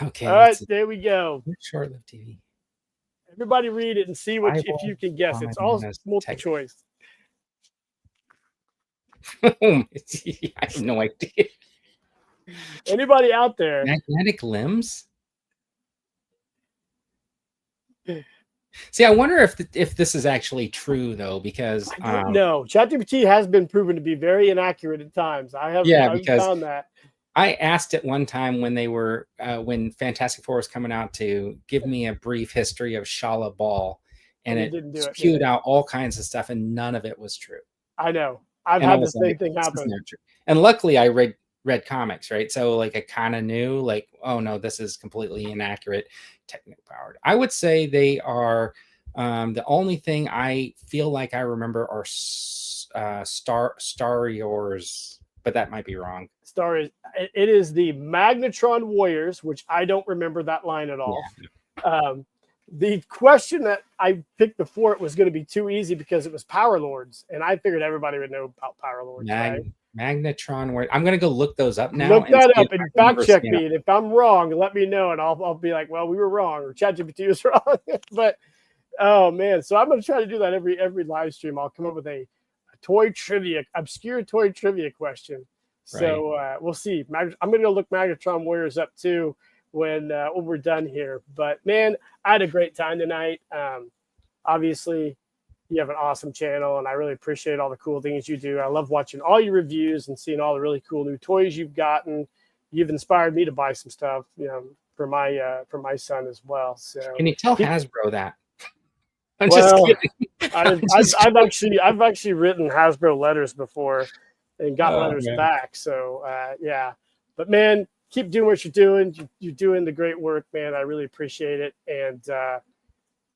Okay. All right, there we go. Short-lived TV. Everybody read it and see if you can guess. It's all multiple choice. I have no idea. Anybody out there? Magnetic limbs? See, I wonder if this is actually true though, because no, ChatGPT has been proven to be very inaccurate at times. I've found that. I asked it one time when they were when Fantastic Four was coming out to give me a brief history of Shala Ball, and it spewed out all kinds of stuff, and none of it was true. I know. I've had the same thing happen. And luckily, I read comics, right? So like I kind of knew, like, oh no, this is completely inaccurate, technical powered. I would say they are. The only thing I feel like I remember are Stariors, but that might be wrong. It is the Magnetron Warriors, which I don't remember that line at all. Yeah. The question that I picked before it was going to be too easy because it was Power Lords, and I figured everybody would know about Power Lords. Magnetron Warriors. I'm going to go look those up now. Look that up and fact check me. And if I'm wrong, let me know, and I'll be like, well, we were wrong, or ChatGPT was wrong. But oh man, so I'm going to try to do that every live stream. I'll come up with a obscure toy trivia question. So we'll see. I'm going to go look Magnetron Warriors up too when we're done here. But man, I had a great time tonight. Obviously, you have an awesome channel, and I really appreciate all the cool things you do. I love watching all your reviews and seeing all the really cool new toys you've gotten. You've inspired me to buy some stuff, for my son as well. So can you tell Hasbro that? I'm just Well, kidding. I've actually written Hasbro letters before and got Oh, letters man. back. So yeah, but man, keep doing what you're doing. You're doing the great work, man. I really appreciate it, and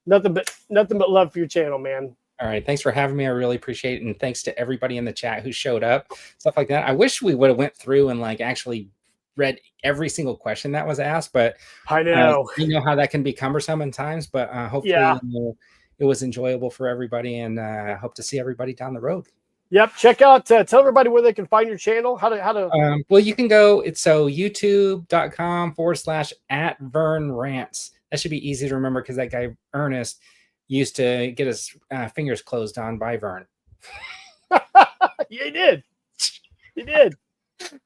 nothing but love for your channel, man. All right. Thanks for having me. I really appreciate it. And thanks to everybody in the chat who showed up, stuff like that. I wish we would have went through and like actually read every single question that was asked, but I know. you know how that can be cumbersome in times, but hopefully Yeah. it was enjoyable for everybody, and I hope to see everybody down the road. Yep. Check out, tell everybody where they can find your channel. How to, Well, you can go, it's so youtube.com/@VernRants. That should be easy to remember because that guy, Ernest, used to get his fingers closed on by Vern. yeah, he did. He did.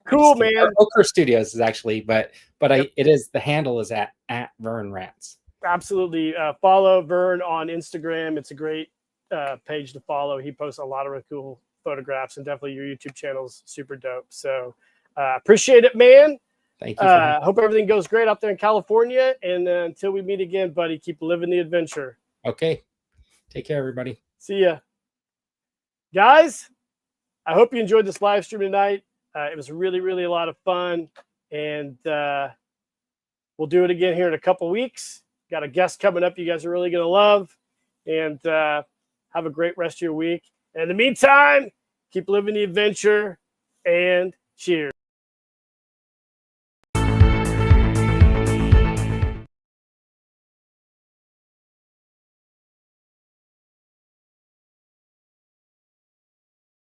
Cool, man. Oakhurst Studios is actually, but it is, the handle is at VernRants. Absolutely. Follow Vern on Instagram. It's a great page to follow. He posts a lot of really cool photographs, and definitely your YouTube channel's super dope. So appreciate it, man. Thank you. Hope everything goes great out there in California. And until we meet again, buddy, keep living the adventure. Okay. Take care, everybody. See ya. Guys, I hope you enjoyed this live stream tonight. It was really, really a lot of fun. And we'll do it again here in a couple weeks. Got a guest coming up you guys are really going to love. And have a great rest of your week. And in the meantime, keep living the adventure, and cheers.